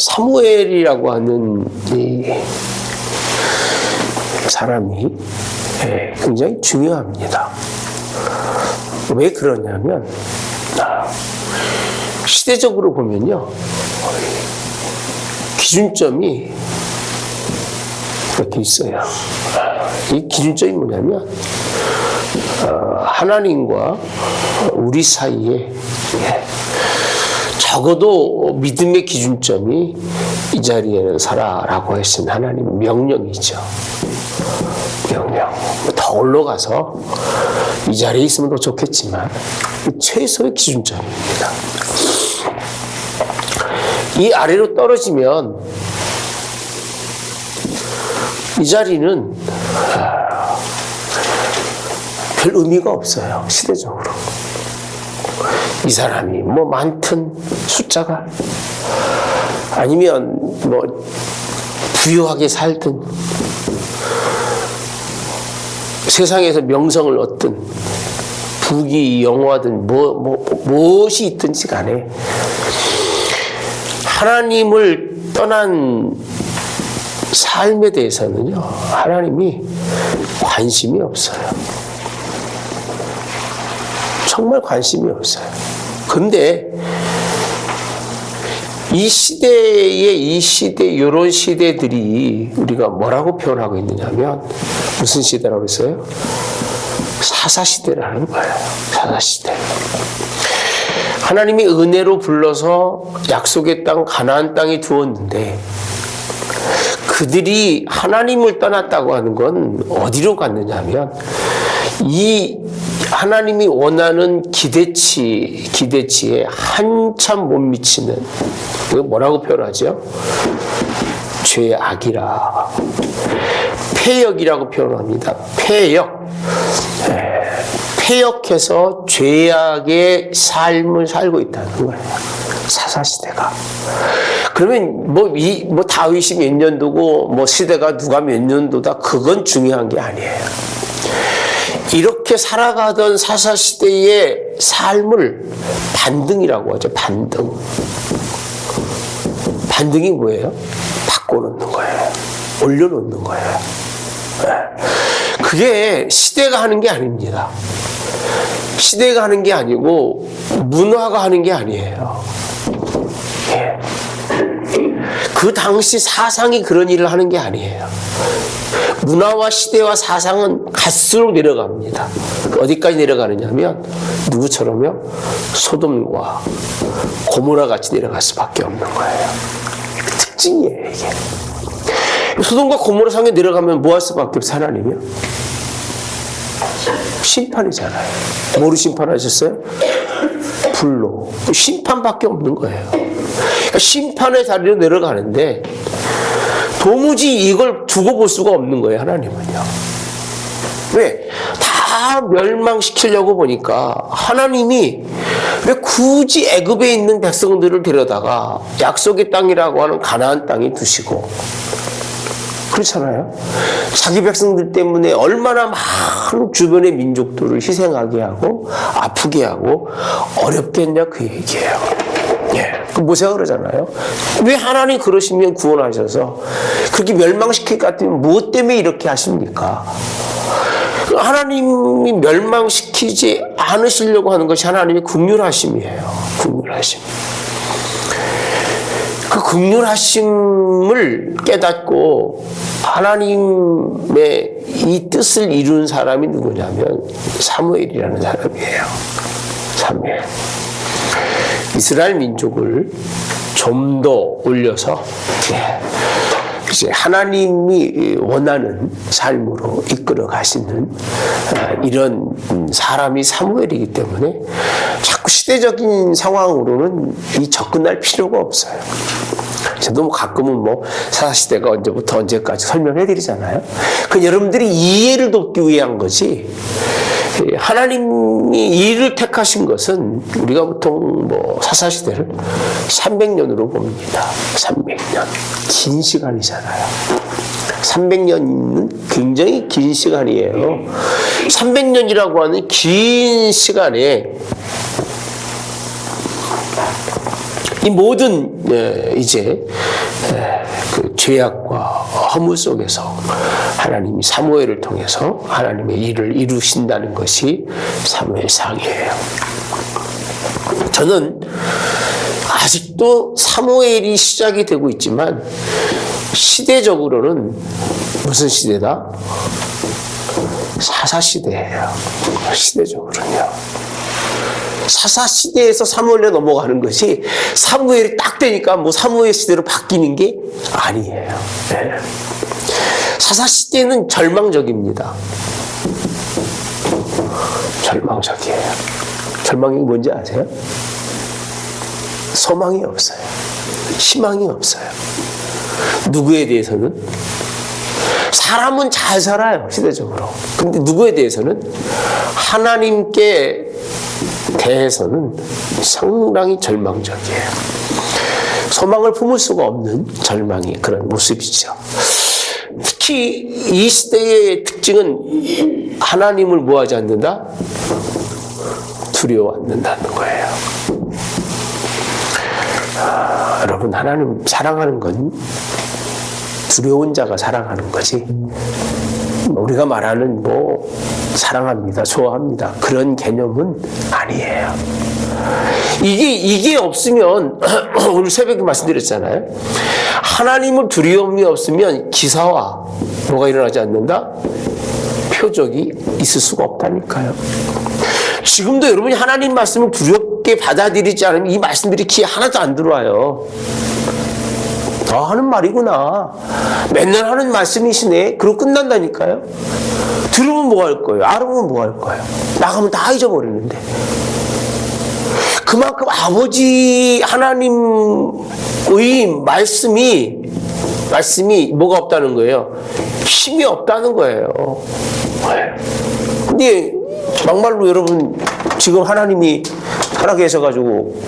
사무엘이라고 하는 이 사람이 굉장히 중요합니다. 왜 그러냐면 시대적으로 보면요, 기준점이 이렇게 있어요. 이 기준점이 뭐냐면 하나님과 우리 사이에 적어도 믿음의 기준점이 이 자리에는 서라라고 했은 하나님 명령이죠. 명령. 더 올라가서 이 자리에 있으면 더 좋겠지만 최소의 기준점입니다. 이 아래로 떨어지면 이 자리는 별 의미가 없어요. 시대적으로. 이 사람이 뭐 많든 숫자가, 아니면 뭐 부유하게 살든, 세상에서 명성을 얻든, 부귀 영화든 무엇이 있든지 간에 하나님을 떠난 삶에 대해서는요, 하나님이 관심이 없어요. 정말 관심이 없어요. 근데 이 시대, 이런 시대들이 우리가 뭐라고 표현하고 있느냐면, 무슨 시대라고 했어요? 사사시대라는 거예요. 사사시대. 하나님이 은혜로 불러서 약속의 땅, 가나안 땅에 두었는데, 그들이 하나님을 떠났다고 하는 건 어디로 갔느냐면, 이 하나님이 원하는 기대치에 한참 못 미치는, 이거 뭐라고 표현하죠? 죄악이라, 폐역이라고 표현합니다. 폐역해서 죄악의 삶을 살고 있다는 거예요. 사사시대가. 그러면 뭐 다윗이 몇 년도고 뭐 시대가 누가 몇 년도다, 그건 중요한 게 아니에요. 이렇게 살아가던 사사시대의 삶을 반등이라고 하죠. 반등. 반등이 뭐예요? 바꿔놓는 거예요. 올려놓는 거예요. 그게 시대가 하는 게 아닙니다. 시대가 하는 게 아니고 문화가 하는 게 아니에요. 그 당시 사상이 그런 일을 하는 게 아니에요. 문화와 시대와 사상은 갈수록 내려갑니다. 어디까지 내려가느냐면 누구처럼요? 소돔과 고모라 같이 내려갈 수밖에 없는 거예요. 특징이에요, 이게. 소돔과 고모라 상에 내려가면 뭐 할 수밖에 없어요, 하나님이요? 심판이잖아요. 뭐로 심판하셨어요? 불로. 심판밖에 없는 거예요. 그러니까 심판의 자리로 내려가는데 도무지 이걸 두고 볼 수가 없는 거예요, 하나님은요. 왜? 다 멸망시키려고 보니까 하나님이 왜 굳이 애굽에 있는 백성들을 데려다가 약속의 땅이라고 하는 가나안 땅에 두시고, 그렇잖아요. 자기 백성들 때문에 얼마나 많은 주변의 민족들을 희생하게 하고 아프게 하고 어렵겠냐, 그 얘기예요. 그 모세가 그러잖아요. 왜 하나님 그러시면 구원하셔서 그렇게 멸망시킬 것 같으면 무엇 때문에 이렇게 하십니까? 하나님이 멸망시키지 않으시려고 하는 것이 하나님의 긍휼하심이에요. 긍휼하심. 그 긍휼하심을 깨닫고 하나님의 이 뜻을 이룬 사람이 누구냐면 사무엘이라는 사람이에요. 사무엘. 이스라엘 민족을 좀 더 올려서 이제 하나님이 원하는 삶으로 이끌어 가시는 이런 사람이 사무엘이기 때문에 자꾸 시대적인 상황으로는 접근할 필요가 없어요. 저도 가끔은 사사시대가 언제부터 언제까지 설명해 드리잖아요. 그 여러분들이 이해를 돕기 위한 거지, 하나님이 이를 택하신 것은 우리가 보통 사사시대를 300년으로 봅니다. 300년. 긴 시간이잖아요. 300년은 굉장히 긴 시간이에요. 300년이라고 하는 긴 시간에 이 모든 이제 그 죄악과 허물 속에서 하나님이 사무엘을 통해서 하나님의 일을 이루신다는 것이 사무엘상이에요. 저는 아직도 사무엘이 시작이 되고 있지만 시대적으로는 무슨 시대다? 사사시대예요. 시대적으로는요. 사사시대에서 사무엘로 넘어가는 것이 사무엘이 딱 되니까 뭐 사무엘 시대로 바뀌는 게 아니에요. 네. 사사시대는 절망적입니다. 절망적이에요. 절망이 뭔지 아세요? 소망이 없어요. 희망이 없어요. 누구에 대해서는? 사람은 잘 살아요, 시대적으로. 근데 누구에 대해서는? 하나님께 대해서는 상당히 절망적이에요. 소망을 품을 수가 없는 절망의 그런 모습이죠. 특히 이 시대의 특징은 하나님을 뭐하지 않는다? 두려워 않는다는 거예요. 여러분, 하나님 사랑하는 건 두려운 자가 사랑하는 거지. 우리가 말하는 뭐 사랑합니다, 좋아합니다, 그런 개념은 아니에요. 이게 없으면 오늘 새벽에 말씀드렸잖아요. 하나님을 두려움이 없으면 기사와 뭐가 일어나지 않는다? 표적이 있을 수가 없다니까요. 지금도 여러분이 하나님 말씀을 두렵게 받아들이지 않으면 이 말씀들이 귀에 하나도 안 들어와요. 하는 말이구나. 맨날 하는 말씀이시네. 그러고 끝난다니까요. 들으면 뭐 할 거예요? 알으면 뭐 할 거예요? 나가면 다 잊어버리는데. 그만큼 아버지 하나님의 말씀이 뭐가 없다는 거예요? 힘이 없다는 거예요. 근데 막말로 여러분 지금 하나님이 살아계셔가지고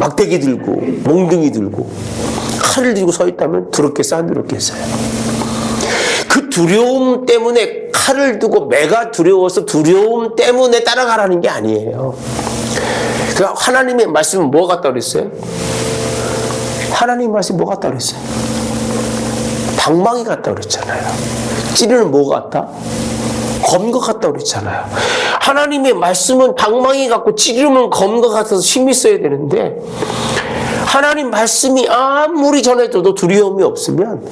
막대기 들고 몽둥이 들고 칼을 들고 서 있다면 두렵겠어요? 안 두렵겠어요? 그 두려움 때문에 칼을 두고 매가 두려워서 두려움 때문에 따라가라는 게 아니에요. 그러니까 하나님의 말씀은 뭐 같다고 그랬어요? 하나님 말씀이 뭐 같다고 그랬어요? 방망이 같다고 그랬잖아요. 찌르는 뭐 같다? 검거 같다고 그랬잖아요. 하나님의 말씀은 방망이 같고 찌르면 검거 같아서 힘이 있어야 되는데 하나님 말씀이 아무리 전해줘도 두려움이 없으면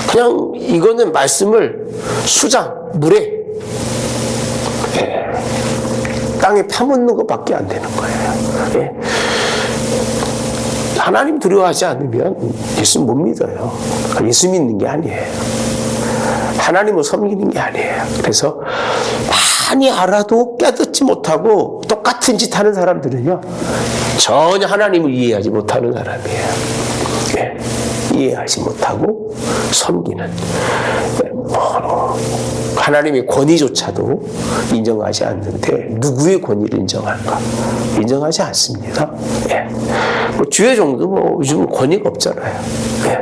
그냥 이거는 말씀을 수장, 물에 땅에 파묻는 것밖에 안 되는 거예요. 하나님 두려워하지 않으면 예수 못 믿어요. 예수 믿는 게 아니에요. 하나님을 섬기는 게 아니에요. 그래서 많이 알아도 깨닫지 못하고 똑같은 짓 하는 사람들은요, 전혀 하나님을 이해하지 못하는 사람이에요. 네. 이해하지 못하고 섬기는, 하나님의 권위조차도 인정하지 않는데 누구의 권위를 인정할까? 인정하지 않습니다. 네. 뭐 주의 정도 요즘 권위가 없잖아요. 네.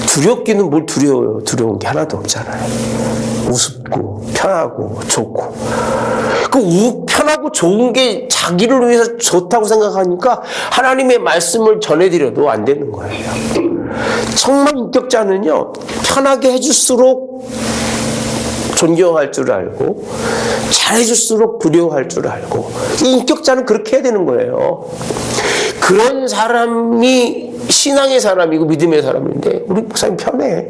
두렵기는 뭘 두려워요? 두려운 게 하나도 없잖아요. 우습고 편하고 좋고, 그 편하고 좋은 게 자기를 위해서 좋다고 생각하니까 하나님의 말씀을 전해드려도 안 되는 거예요. 정말 인격자는요, 편하게 해줄수록 존경할 줄 알고 잘해줄수록 두려워할 줄 알고, 이 인격자는 그렇게 해야 되는 거예요. 그런 사람이 신앙의 사람이고 믿음의 사람인데, 우리 목사님 편해,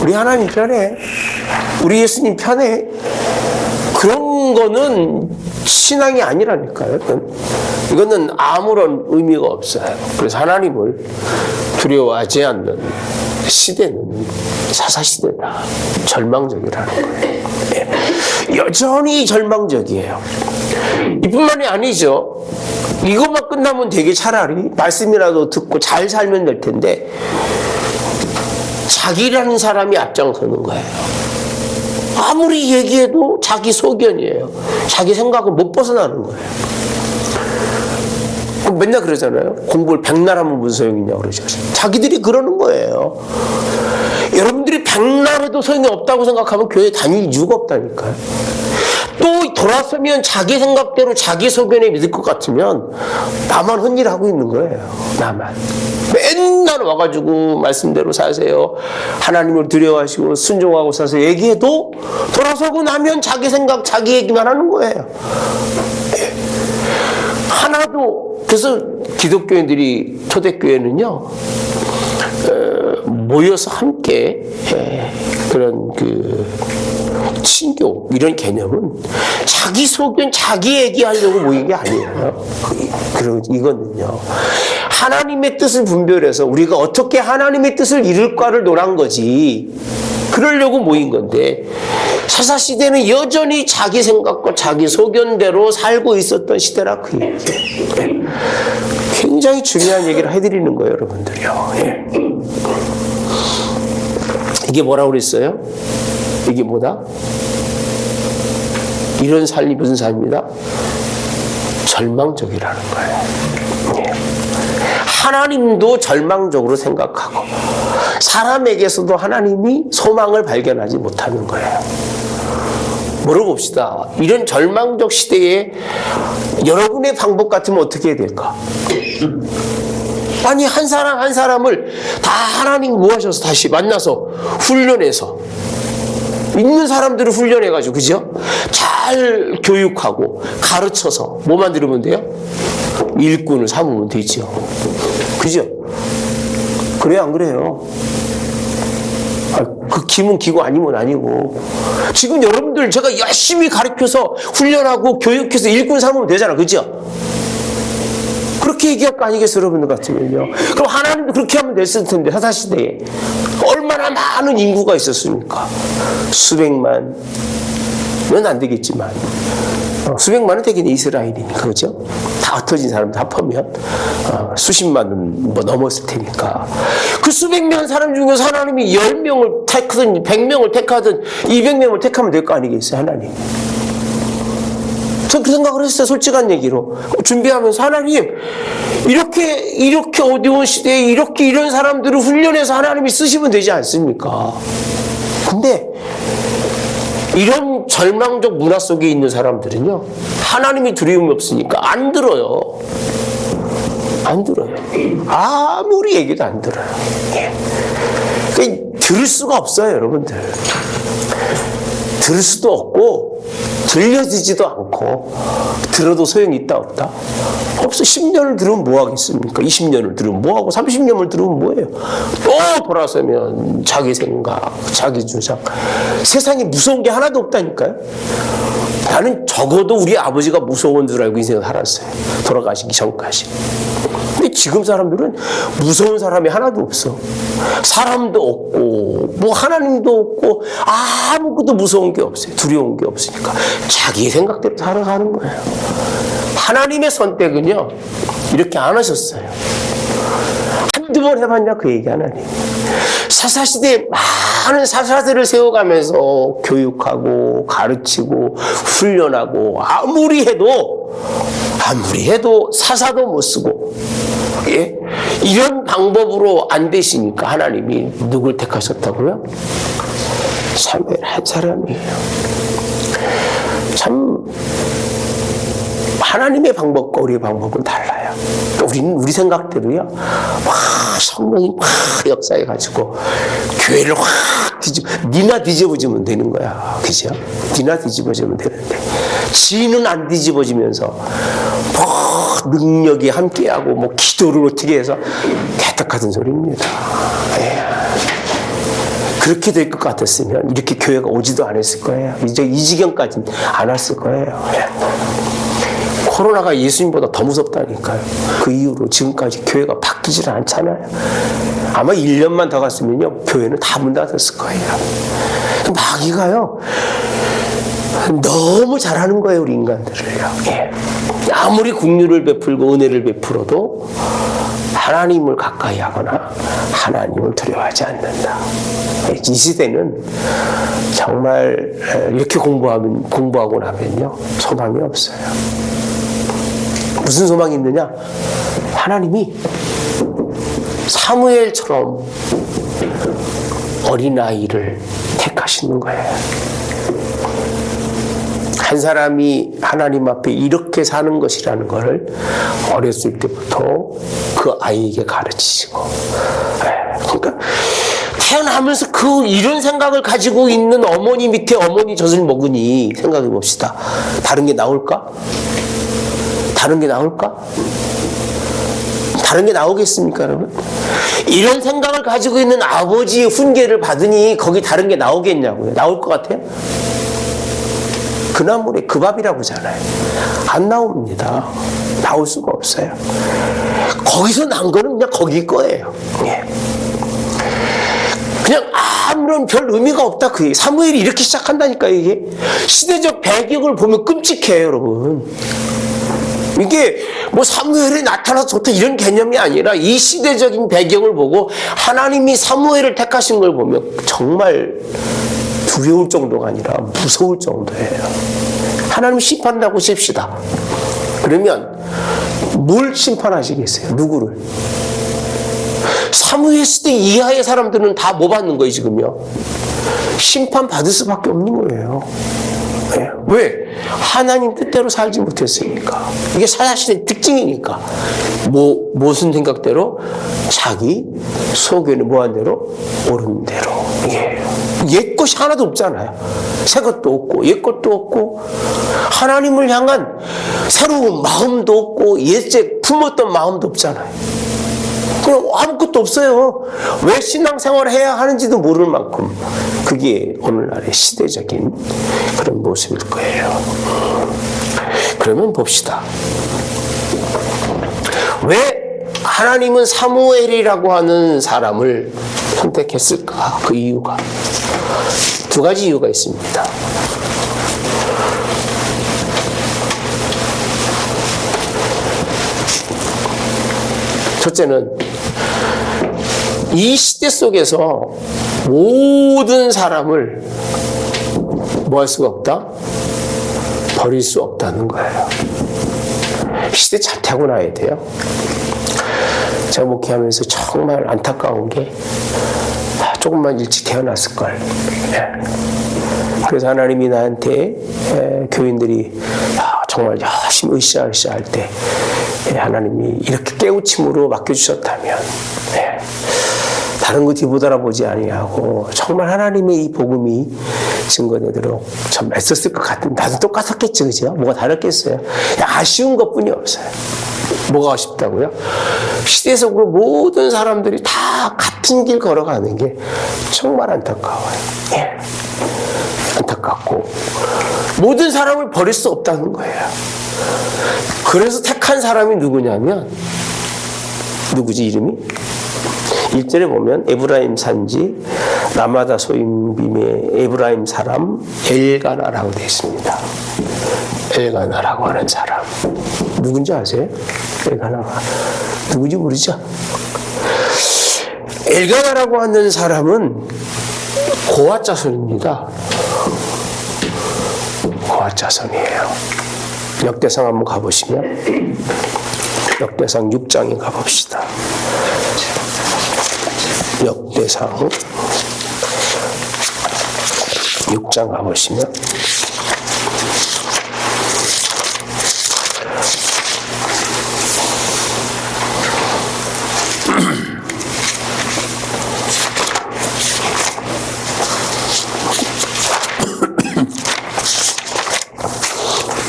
우리 하나님 편해, 우리 예수님 편해, 그런 거는 신앙이 아니라니까요. 이거는 아무런 의미가 없어요. 그래서 하나님을 두려워하지 않는 시대는 사사시대다. 절망적이라는 거예요. 여전히 절망적이에요. 이뿐만이 아니죠. 이것만 끝나면 되게 차라리 말씀이라도 듣고 잘 살면 될 텐데, 자기라는 사람이 앞장서는 거예요. 아무리 얘기해도 자기 소견이에요. 자기 생각을 못 벗어나는 거예요. 맨날 그러잖아요. 공부를 백날 하면 무슨 소용이냐고 그러죠. 자기들이 그러는 거예요. 여러분들이 백날 해도 소용이 없다고 생각하면 교회 다닐 이유가 없다니까요. 또 돌아서면 자기 생각대로 자기 소견에 믿을 것 같으면 나만 헛일하고 있는 거예요. 나만. 맨날 와가지고 말씀대로 사세요. 하나님을 두려워하시고 순종하고 사세요. 얘기해도 돌아서고 나면 자기 생각, 자기 얘기만 하는 거예요. 하나도. 그래서 기독교인들이 초대교회는요, 모여서 함께 그런 친교 이런 개념은 자기 소견, 자기 얘기하려고 모인 게 아니에요. 그리고 이거는요, 하나님의 뜻을 분별해서 우리가 어떻게 하나님의 뜻을 이룰까를 논한 거지. 그러려고 모인 건데 사사시대는 여전히 자기 생각과 자기 소견대로 살고 있었던 시대라 그 얘기예요. 굉장히 중요한 얘기를 해드리는 거예요, 여러분들이요. 이게 뭐라고 그랬어요? 이게 뭐다? 이런 삶이 무슨 삶이다? 절망적이라는 거예요. 하나님도 절망적으로 생각하고 사람에게서도 하나님이 소망을 발견하지 못하는 거예요. 물어봅시다. 이런 절망적 시대에 여러분의 방법 같으면 어떻게 해야 될까? 아니, 한 사람 한 사람을 다 하나님 모아셔서 다시 만나서 훈련해서 있는 사람들을 훈련해가지고, 그죠? 잘 교육하고 가르쳐서 뭐 만들면 돼요? 일꾼을 삼으면 되죠. 그죠? 그래요, 안 그래요? 그 기면 기고 아니면 아니고. 지금 여러분들 제가 열심히 가르쳐서 훈련하고 교육해서 일꾼 삼으면 되잖아. 그죠? 그렇게 얘기할 거 아니겠어요, 여러분들 같으면요. 그럼 하나님도 그렇게 하면 됐을 텐데, 사사시대에. 얼마나 많은 인구가 있었습니까? 수백만은 안 되겠지만, 수백만은 되긴 이스라엘이니까, 그죠? 다 흩어진 사람 다 합하면, 수십만은 뭐 넘었을 테니까. 그 수백만 사람 중에서 하나님이 10명을 택하든, 100명을 택하든, 200명을 택하면 될 거 아니겠어요, 하나님? 전 그 생각을 했어요, 솔직한 얘기로. 준비하면서, 하나님, 이렇게 어려운 시대에 이런 사람들을 훈련해서 하나님이 쓰시면 되지 않습니까? 근데, 이런 절망적 문화 속에 있는 사람들은요, 하나님이 두려움이 없으니까 안 들어요. 안 들어요. 아무리 얘기도 안 들어요. 들을 수가 없어요, 여러분들. 들을 수도 없고, 들려지지도 않고, 들어도 소용이 있다, 없다? 없어. 10년을 들으면 뭐 하겠습니까? 20년을 들으면 뭐 하고, 30년을 들으면 뭐예요? 또 돌아서면 자기 생각, 자기 주장. 세상에 무서운 게 하나도 없다니까요? 나는 적어도 우리 아버지가 무서운 줄 알고 인생을 살았어요. 돌아가시기 전까지. 근데 지금 사람들은 무서운 사람이 하나도 없어. 사람도 없고, 뭐 하나님도 없고, 아무것도 무서운 게 없어요. 두려운 게 없으니까. 자기 생각대로 살아가는 거예요. 하나님의 선택은요, 이렇게 안 하셨어요. 한두 번 해봤냐, 그 얘기 하나님. 사사시대에 많은 사사들을 세워가면서 교육하고, 가르치고, 훈련하고, 아무리 해도 사사도 못 쓰고, 예? 이런 방법으로 안 되시니까 하나님이 누굴 택하셨다고요? 사무엘 한 사람이에요. 참 하나님의 방법과 우리의 방법은 달라요. 우리는 우리 생각대로요, 성령이 역사해가지고 교회를 니나 뒤집어지면 되는 거야. 그죠? 니나 뒤집어지면 되는데, 지는 안 뒤집어지면서 능력이 함께하고 기도를 어떻게 해서 개떡같은 소리입니다. 그렇게 될 것 같았으면 이렇게 교회가 오지도 않았을 거예요. 이제 이 지경까지는 안 왔을 거예요. 코로나가 예수님보다 더 무섭다니까요. 그 이후로 지금까지 교회가 바뀌질 않잖아요. 아마 1년만 더 갔으면요, 교회는 다 문 닫았을 거예요. 마귀가요, 너무 잘하는 거예요, 우리 인간들을요. 아무리 긍휼을 베풀고 은혜를 베풀어도 하나님을 가까이 하거나 하나님을 두려워하지 않는다. 이 시대는 정말 이렇게 공부하고 나면요, 소망이 없어요. 무슨 소망이 있느냐? 하나님이 사무엘처럼 어린아이를 택하시는 거예요. 한 사람이 하나님 앞에 이렇게 사는 것이라는 것을 어렸을 때부터 그 아이에게 가르치시고, 그러니까 태어나면서 이런 생각을 가지고 있는 어머니 밑에 어머니 젖을 먹으니 생각해 봅시다. 다른 게 나올까? 다른 게 나올까? 다른 게 나오겠습니까, 여러분? 이런 생각을 가지고 있는 아버지의 훈계를 받으니 거기 다른 게 나오겠냐고요? 나올 것 같아요? 그 나물에 그 밥이라고 하잖아요. 안 나옵니다. 나올 수가 없어요. 거기서 난 거는 그냥 거기 거예요. 예. 그냥 아무런 별 의미가 없다. 그 얘기. 사무엘이 이렇게 시작한다니까, 이게. 시대적 배경을 보면 끔찍해요, 여러분. 이게 뭐 사무엘이 나타나서 좋다 이런 개념이 아니라 이 시대적인 배경을 보고 하나님이 사무엘을 택하신 걸 보면 정말 두려울 정도가 아니라 무서울 정도예요. 하나님 심판한다고 칩시다. 그러면 뭘 심판하시겠어요? 누구를? 사무엘 시대 이하의 사람들은 다 뭐 받는 거예요, 지금요? 심판 받을 수밖에 없는 거예요. 네. 왜? 하나님 뜻대로 살지 못했으니까. 이게 사자신의 특징이니까. 무슨 생각대로? 자기 속에는 뭐한 대로? 옳은 대로. 옛 것이 하나도 없잖아요. 새 것도 없고 옛 것도 없고 하나님을 향한 새로운 마음도 없고 옛째 품었던 마음도 없잖아요. 그럼 아무것도 없어요. 왜 신앙생활을 해야 하는지도 모를 만큼 그게 오늘날의 시대적인 그런 모습일 거예요. 그러면 봅시다. 왜 하나님은 사무엘이라고 하는 사람을 선택했을까? 그 이유가 두 가지 이유가 있습니다. 첫째는 이 시대 속에서 모든 사람을 뭐 할 수가 없다? 버릴 수 없다는 거예요. 시대 잘 타고나야 돼요. 제가 목회하면서 정말 안타까운 게 조금만 일찍 태어났을걸. 그래서 하나님이 나한테 교인들이 정말 열심히 으쌰으쌰 할 때 하나님이 이렇게 깨우침으로 맡겨주셨다면 다른 거 뒤보다보지 아니하고 정말 하나님의 이 복음이 증거되도록 참 애썼을 것 같은. 나도 똑같았겠지, 그죠? 뭐가 다르겠어요? 아쉬운 것뿐이 없어요. 뭐가 아쉽다고요? 시대 속으로 모든 사람들이 다 같은 길 걸어가는 게 정말 안타까워요. 예. 안타깝고 모든 사람을 버릴 수 없다는 거예요. 그래서 택한 사람이 누구냐면 누구지 이름이? 1절에 보면 에브라임 산지 라마다 소임빔의 에브라임 사람 엘가나라고 되어 있습니다. 엘가나라고 하는 사람 누군지 아세요? 엘가나가 누군지 모르죠? 엘가나라고 하는 사람은 고앗 자손입니다. 고앗 자손이에요. 역대상 한번 가보시면 역대상 6장에 가봅시다. 역대상 6장 가보시면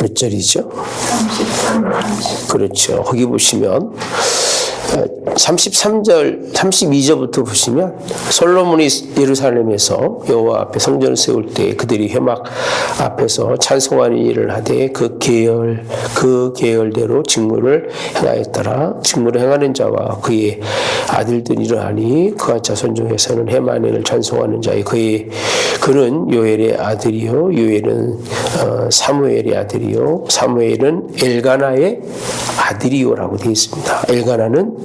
몇 절이죠? 33. 그렇죠. 거기 보시면 33절, 32절부터 보시면 솔로몬이 예루살렘에서 여호와 앞에 성전을 세울 때 그들이 회막 앞에서 찬송하는 일을 하되 그 계열대로 직무를 행하였더라. 직무를 행하는 자와 그의 아들들이 이러하니 그와 자손 중에서는 헤만을 찬송하는 자의 그는 요엘의 아들이요 요엘은 사무엘의 아들이요 사무엘은 엘가나의 아들이요라고 되어 있습니다. 엘가나는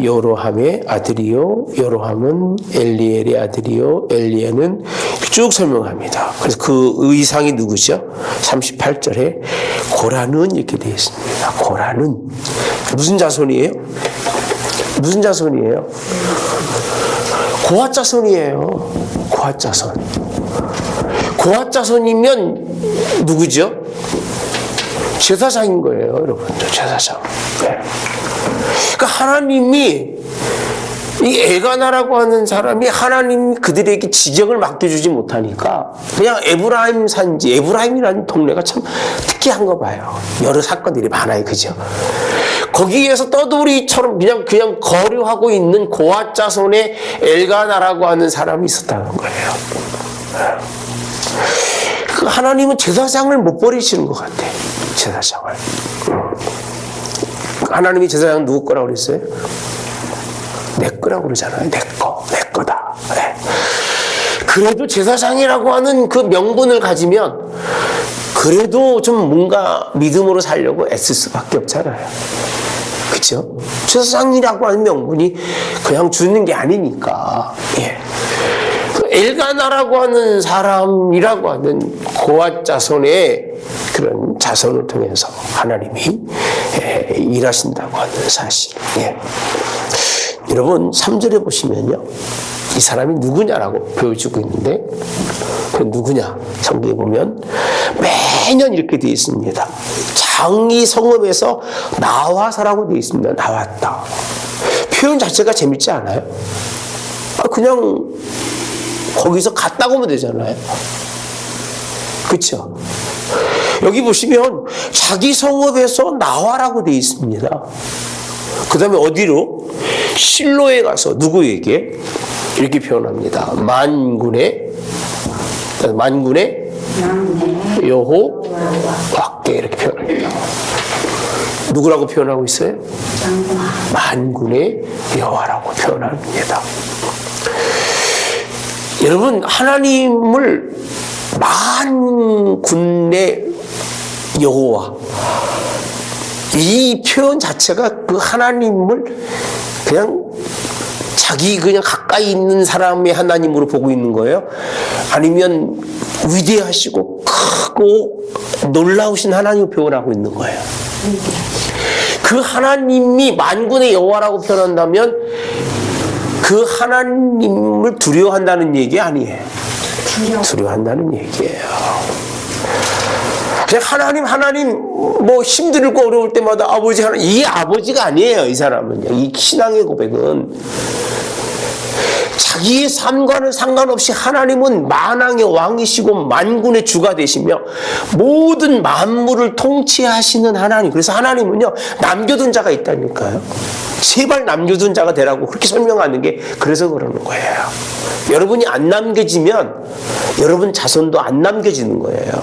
요로함의 아들이요 요로함은 엘리엘의 아들이요 엘리엘은 쭉 설명합니다. 그래서 그 의상이 누구죠? 38절에 고라는 이렇게 되어 있습니다. 고라는 무슨 자손이에요? 무슨 자손이에요? 고앗 자손이에요. 고앗 자손. 고앗 자손이면 누구죠? 제사장인 거예요, 여러분. 제사장. 네. 그러니까 하나님이 이 엘가나라고 하는 사람이 하나님 그들에게 지적을 맡겨주지 못하니까 그냥 에브라임 산지, 에브라임이라는 동네가 참 특이한 거 봐요. 여러 사건들이 많아요, 그죠? 거기에서 떠돌이처럼 그냥 거류하고 있는 고앗 자손의 엘가나라고 하는 사람이 있었다는 거예요. 그 하나님은 제사장을 못 버리시는 것 같아. 제사장을. 하나님이 제사장 누구 거라고 그랬어요? 내 거라고 그러잖아요. 내 거다. 네. 그래도 제사장이라고 하는 그 명분을 가지면 그래도 좀 뭔가 믿음으로 살려고 애쓸 수밖에 없잖아요. 그렇죠? 제사장이라고 하는 명분이 그냥 주는 게 아니니까. 예. 엘가나라고 하는 사람이라고 하는 고앗 자손의 그런 자손을 통해서 하나님이 일하신다고 하는 사실. 예. 여러분 3절에 보시면요, 이 사람이 누구냐라고 보여주고 있는데 그 누구냐 성경에 보면 매년 이렇게 되어 있습니다. 장이 성읍에서 나와서라고 되어 있습니다. 나왔다. 표현 자체가 재밌지 않아요? 그냥 거기서 갔다고 하면 되잖아요. 그렇죠? 여기 보시면 자기 성읍에서 나와라고 되어 있습니다. 그 다음에 어디로? 실로에 가서 누구에게? 이렇게 표현합니다. 만군의 여호와께 이렇게 표현합니다. 누구라고 표현하고 있어요? 만군의 여호와라고 표현합니다. 여러분, 하나님을 만군의 여호와, 이 표현 자체가 그 하나님을 그냥 자기 그냥 가까이 있는 사람의 하나님으로 보고 있는 거예요? 아니면 위대하시고 크고 놀라우신 하나님을 표현하고 있는 거예요? 그 하나님이 만군의 여호와라고 표현한다면 그 하나님을 두려워한다는 얘기 아니에요. 두려워한다는 얘기예요. 그냥 하나님 뭐 힘들고 어려울 때마다 아버지 하나님, 이 아버지가 아니에요. 이 사람은요. 이 신앙의 고백은 자기의 삶과는 상관없이 하나님은 만왕의 왕이시고 만군의 주가 되시며 모든 만물을 통치하시는 하나님. 그래서 하나님은요, 남겨둔 자가 있다니까요. 제발 남겨둔 자가 되라고 그렇게 설명하는 게 그래서 그러는 거예요. 여러분이 안 남겨지면 여러분 자손도 안 남겨지는 거예요.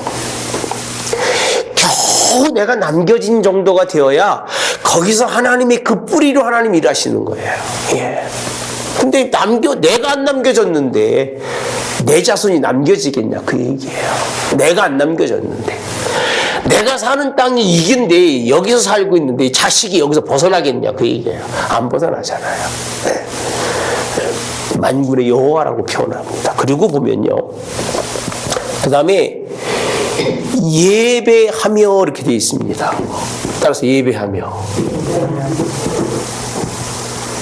겨우 내가 남겨진 정도가 되어야 거기서 하나님이 그 뿌리로 하나님이 일하시는 거예요. 예. 근데 내가 안 남겨졌는데 내 자손이 남겨지겠냐 그 얘기예요. 내가 안 남겨졌는데, 내가 사는 땅이 이긴데 여기서 살고 있는데 자식이 여기서 벗어나겠냐 그 얘기예요. 안 벗어나잖아요. 네. 만군의 여호와라고 표현합니다. 그리고 보면요, 그 다음에 예배하며 이렇게 되어 있습니다. 따라서 예배하며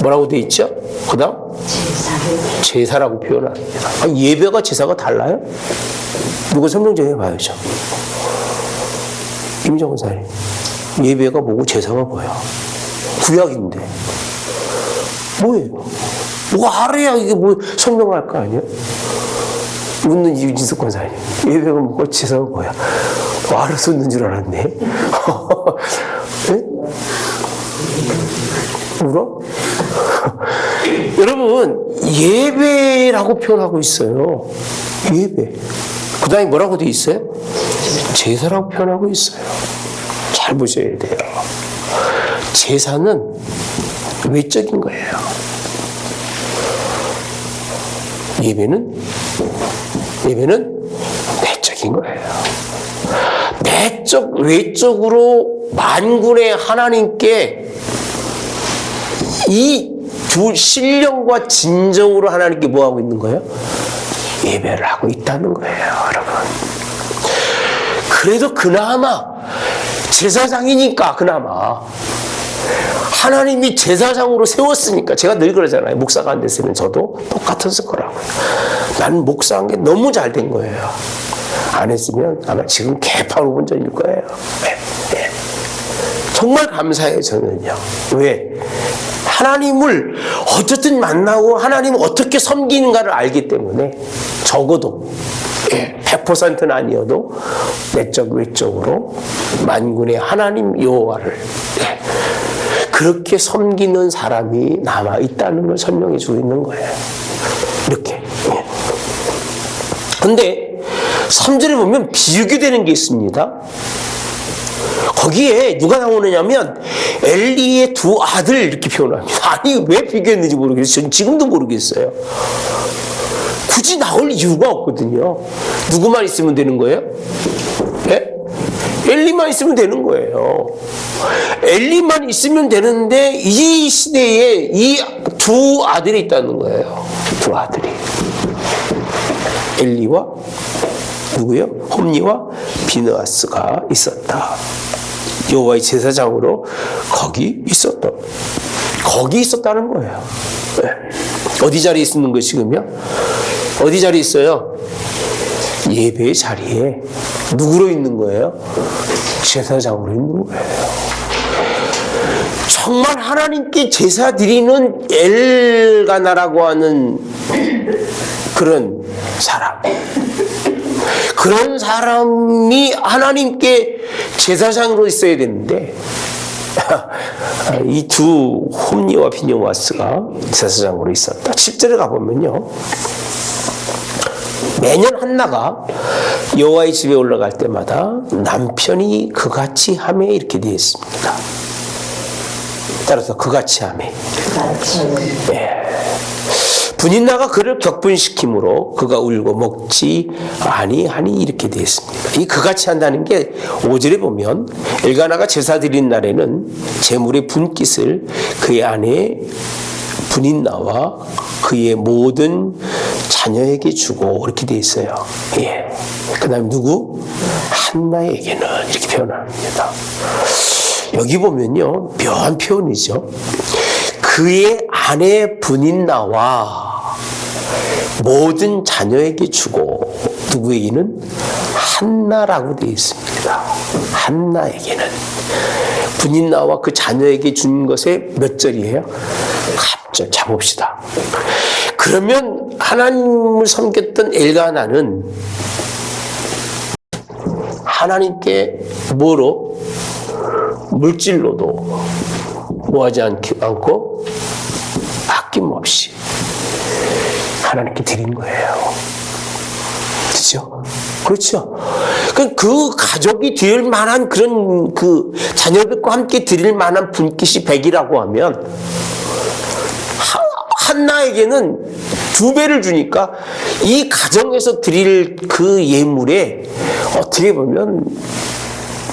뭐라고 되어 있죠? 그 다음 제사라고 표현합니다. 예배가 제사가 달라요? 누가 설명 좀 해봐야죠. 김정은 사님, 예배가 뭐고 제사가 뭐야? 구약인데 뭐예요? 뭐가 알아야 이게 뭐 설명할 거 아니야? 웃는 이유진석 권사님, 예배가 뭐고 제사가 뭐야? 알아서 웃는 줄 알았네. 네? 울어? 여러분, 예배라고 표현하고 있어요. 예배. 그 다음에 뭐라고 돼 있어요? 제사라고 표현하고 있어요. 잘 보셔야 돼요. 제사는 외적인 거예요. 예배는 내적인 거예요. 외적으로 만군의 하나님께 이 두 신령과 진정으로 하나님께 뭐 하고 있는 거예요? 예배를 하고 있다는 거예요, 여러분. 그래도 그나마 제사장이니까 그나마 하나님이 제사장으로 세웠으니까, 제가 늘 그러잖아요. 목사가 안 됐으면 저도 똑같았을 거라고요. 나는 목사한 게 너무 잘 된 거예요. 안 했으면 아마 지금 개파로 본전일 거예요. 네. 정말 감사해요, 저는요. 왜? 하나님을 어쨌든 만나고 하나님을 어떻게 섬기는가를 알기 때문에 적어도 100%는 아니어도 내적 외적으로 만군의 하나님 여호와를 그렇게 섬기는 사람이 남아있다는 걸 설명해 주고 있는 거예요. 이렇게. 근데 3절에 보면 비교되는 게 있습니다. 거기에 누가 나오느냐면 엘리의 두 아들 이렇게 표현합니다. 아니 왜 비교했는지 모르겠어요. 저는 지금도 모르겠어요. 굳이 나올 이유가 없거든요. 누구만 있으면 되는 거예요? 네? 엘리만 있으면 되는 거예요. 엘리만 있으면 되는데 이 시대에 이 두 아들이 있다는 거예요. 두 아들이. 엘리와 누구요? 홈니와 비느하스가 있었다. 여호와의 제사장으로 거기 있었다는 거예요. 네. 어디 자리에 있는 거 지금요? 어디 자리에 있어요? 예배의 자리에 누구로 있는 거예요? 제사장으로 있는 거예요. 정말 하나님께 제사 드리는 엘가나라고 하는 그런 사람. 그런 사람이 하나님께 제사장으로 있어야 되는데 이 두 홈니와 비느하스가 제사장으로 있었다. 10절에 가보면요. 매년 한나가 여호와의 집에 올라갈 때마다 남편이 그같이 하매 이렇게 되어 있습니다. 따라서 그같이 하매. 네. 분인나가 그를 격분시키므로 그가 울고 먹지 아니하니 이렇게 되어 있습니다. 이 그같이 한다는 게 5절에 보면 엘가나가 제사 드린 날에는 제물의 분깃을 그의 아내 분인나와 그의 모든 자녀에게 주고 이렇게 되어 있어요. 예. 그 다음에 누구? 한나에게는 이렇게 표현합니다. 여기 보면요. 묘한 표현이죠. 그의 아내 분인나와 모든 자녀에게 주고 누구에게는? 한나라고 되어 있습니다. 한나에게는. 분인나와 그 자녀에게 준 것의 몇 절이에요? 갑절 잡읍시다. 그러면 하나님을 섬겼던 엘가나는 하나님께 뭐로? 물질로도 뭐하지 않고 아낌없이 하나님께 드린 거예요. 그렇죠? 그렇죠? 그 가족이 드릴 만한 그런 그 자녀들과 함께 드릴 만한 분깃이 100이라고 하면 한나에게는 2배를 주니까 이 가정에서 드릴 그 예물에 어떻게 보면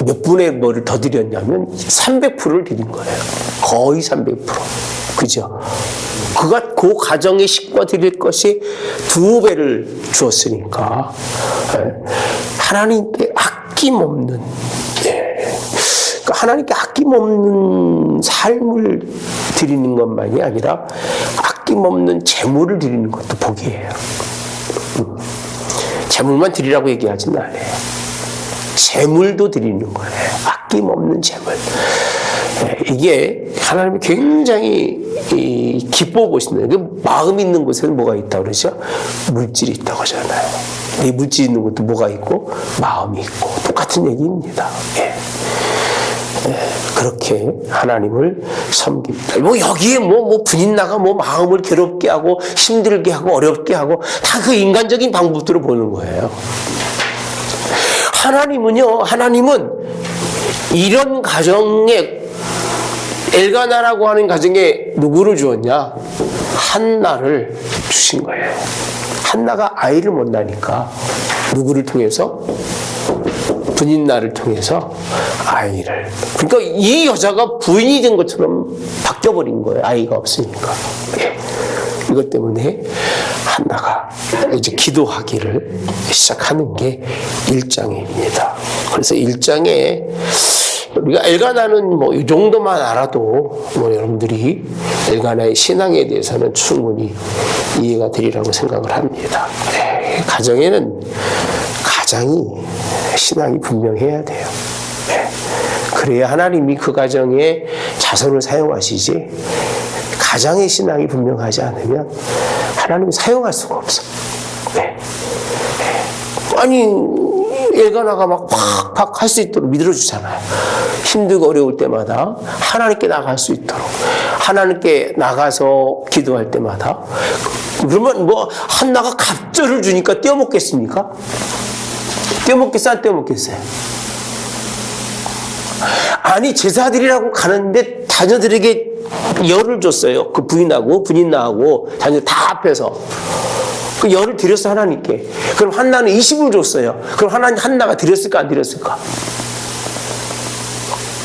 몇 분의 뭐를 더 드렸냐면 300%를 드린 거예요. 거의 300%. 그죠? 그 가정의 식구가 드릴 것이 2배를 주었으니까 하나님께 아낌없는 하나님께 아낌없는 삶을 드리는 것만이 아니라 아낌없는 재물을 드리는 것도 복이에요. 재물만 드리라고 얘기하지는 않아요. 재물도 드리는 거예요. 아낌없는 재물. 이게 하나님이 굉장히 기뻐 보시는 마음 있는 곳에는 뭐가 있다고 그러죠? 물질이 있다고 하잖아요. 이 물질이 있는 것도 뭐가 있고 마음이 있고 똑같은 얘기입니다. 그렇게 하나님을 섬깁니다. 여기에 분인나가 마음을 괴롭게 하고 힘들게 하고 어렵게 하고 다 그 인간적인 방법들을 보는 거예요. 하나님은 이런 가정에 엘가나라고 하는 가정에 누구를 주었냐? 한나를 주신 거예요. 한나가 아이를 못 낳으니까 누구를 통해서? 분인나를 통해서 아이를. 그러니까 이 여자가 부인이 된 것처럼 바뀌어버린 거예요. 아이가 없으니까. 이것 때문에 한나가 이제 기도하기를 시작하는 게 1장입니다. 그래서 1장에 우리가 엘가나는 이 정도만 알아도 여러분들이 엘가나의 신앙에 대해서는 충분히 이해가 되리라고 생각을 합니다. 가정에는 가장이 신앙이 분명해야 돼요. 네. 그래야 하나님이 그 가정에 자손을 사용하시지, 가장의 신앙이 분명하지 않으면 하나님이 사용할 수가 없어. 네. 아니, 엘가나가 막 팍팍 할 수 있도록 믿어주잖아요. 힘들고 어려울 때마다 하나님께 나갈 수 있도록, 하나님께 나가서 기도할 때마다. 그러면 뭐 한나가 갑절을 주니까 떼어먹겠습니까? 떼어먹겠어요? 안 떼어먹겠어요? 아니, 제사드리라고 가는데 자녀들에게 열을 줬어요. 그 부인나하고 자녀들 다 앞에서 그 열을 드렸어, 하나님께. 그럼 한나는 20을 줬어요. 그럼 한나가 드렸을까 안 드렸을까?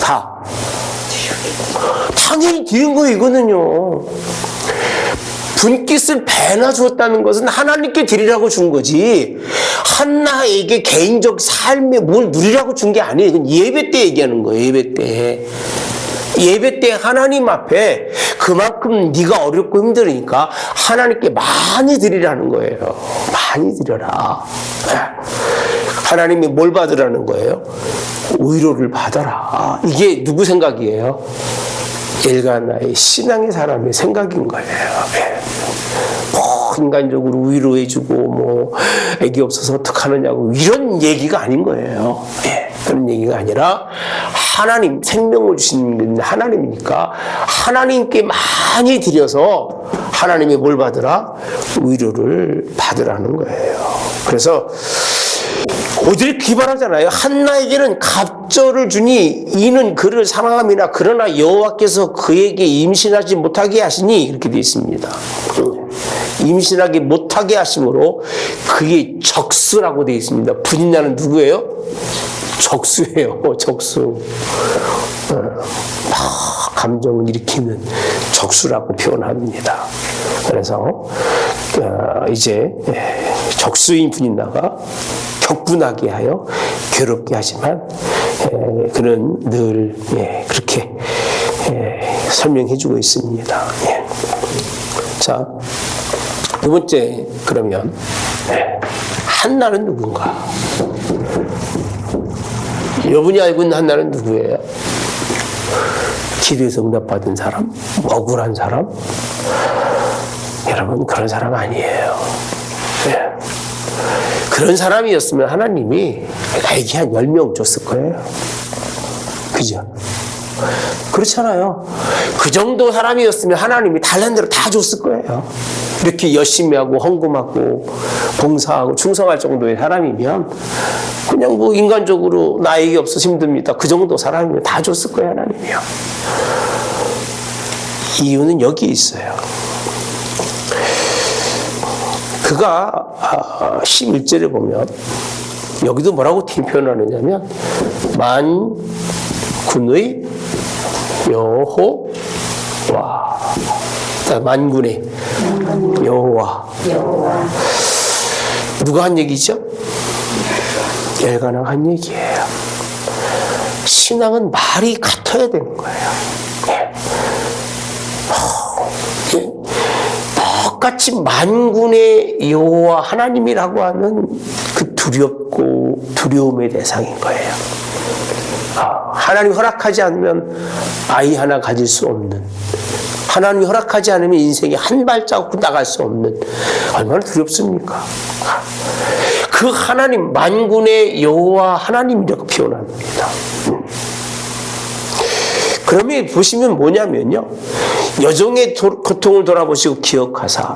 다 당연히 드린 거예요. 이거는요, 분깃을 배나 주었다는 것은 하나님께 드리라고 준 거지, 한나에게 개인적 삶에 뭘 누리라고 준 게 아니에요. 이건 예배 때 얘기하는 거예요. 예배 때 하나님 앞에 그만큼 네가 어렵고 힘들으니까 하나님께 많이 드리라는 거예요. 많이 드려라. 하나님이 뭘 받으라는 거예요? 위로를 받아라. 이게 누구 생각이에요? 엘가나의 신앙의 사람의 생각인 거예요. 뭐 인간적으로 위로해주고 뭐 애기 없어서 어떡하느냐고 이런 얘기가 아닌 거예요. 그런 얘기가 아니라 하나님, 생명을 주시는 하나님이니까 하나님께 많이 드려서 하나님이 뭘 받으라? 위로를 받으라는 거예요. 그래서 어디를 기발하잖아요. 한나에게는 갑절을 주니 이는 그를 사랑함이나 그러나 여호와께서 그에게 임신하지 못하게 하시니, 이렇게 되어 있습니다. 임신하지 못하게 하심으로 그의 적수라고 되어 있습니다. 분인나는 누구예요? 적수예요. 적수. 감정을 일으키는 적수라고 표현합니다. 그래서 이제 적수인 분인나가 격분하게 하여 괴롭게 하지만 그는 늘 그렇게 설명해주고 있습니다. 자, 두 번째, 그러면 한나는 누군가? 여러분이 알고 있는 한나는 누구예요? 기도에서 응답받은 사람? 억울한 사람? 여러분, 그런 사람 아니에요. 그런 사람이었으면 하나님이 애기 한 10명 줬을 거예요. 그죠? 그렇잖아요. 그 정도 사람이었으면 하나님이 달란 대로 다 줬을 거예요. 이렇게 열심히 하고 헌금하고 봉사하고 충성할 정도의 사람이면 그냥 뭐 인간적으로 나에게 없어서 힘듭니다, 그 정도 사람이면 다 줬을 거예요, 하나님이요. 이유는 여기 있어요. 그가 11절에 보면 여기도 뭐라고 표현하느냐면 만군의 여호와, 만군의 여호와. 누가 한 얘기죠? 엘가나가 한 얘기예요. 신앙은 말이 같아야 되는 거예요. 똑같이 만군의 여호와 하나님이라고 하는 그 두렵고 두려움의 대상인 거예요. 하나님 허락하지 않으면 아이 하나 가질 수 없는, 하나님이 허락하지 않으면 인생에 한 발자국 나갈 수 없는, 얼마나 두렵습니까? 그 하나님, 만군의 여호와 하나님이라고 표현합니다. 그러면 보시면 뭐냐면요, 여종의 고통을 돌아보시고 기억하사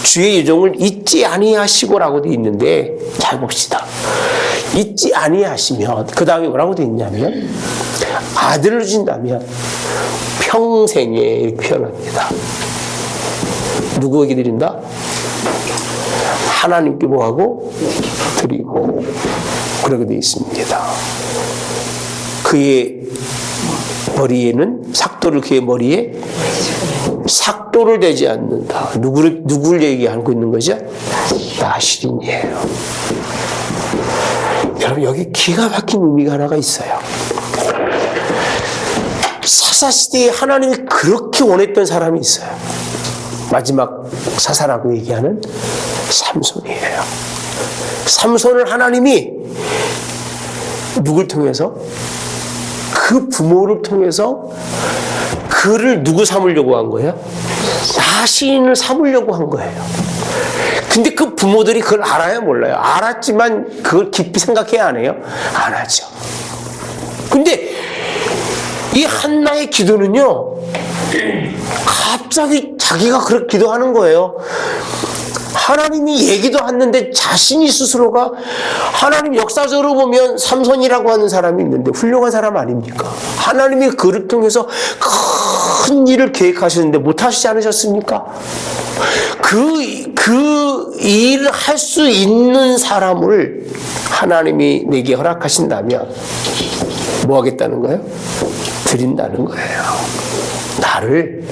주의 여종을 잊지 아니하시고라고 되어 있는데, 잘 봅시다. 잊지 아니하시면 그 다음에 뭐라고 되어 있냐면 아들을 주신다면 평생에, 이렇게 표현합니다. 누구에게 드린다? 하나님께 뭐하고? 드리고. 그렇게 되어 있습니다. 그의 머리에는 삭도를, 그의 머리에 삭도를 대지 않는다. 누구를 얘기하고 있는 거죠? 나실인이에요. 여러분, 여기 기가 막힌 의미가 하나가 있어요. 사사시대에 하나님이 그렇게 원했던 사람이 있어요. 마지막 사사라고 얘기하는 삼손이에요. 삼손을 하나님이 누굴 통해서? 그 부모를 통해서 그를 누구 삼으려고 한 거예요? 자신을 삼으려고 한 거예요. 근데 그 부모들이 그걸 알아요, 몰라요? 알았지만 그걸 깊이 생각해야 안 해요? 안 하죠. 근데 이 한나의 기도는요, 갑자기 자기가 그렇게 기도하는 거예요. 하나님이 얘기도 했는데 자신이 스스로가, 하나님 역사적으로 보면 삼손이라고 하는 사람이 있는데 훌륭한 사람 아닙니까? 하나님이 그를 통해서 큰 일을 계획하셨는데 못하시지 않으셨습니까? 그 일을 할 수 있는 사람을 하나님이 내게 허락하신다면 뭐 하겠다는 거예요? 드린다는 거예요. 나를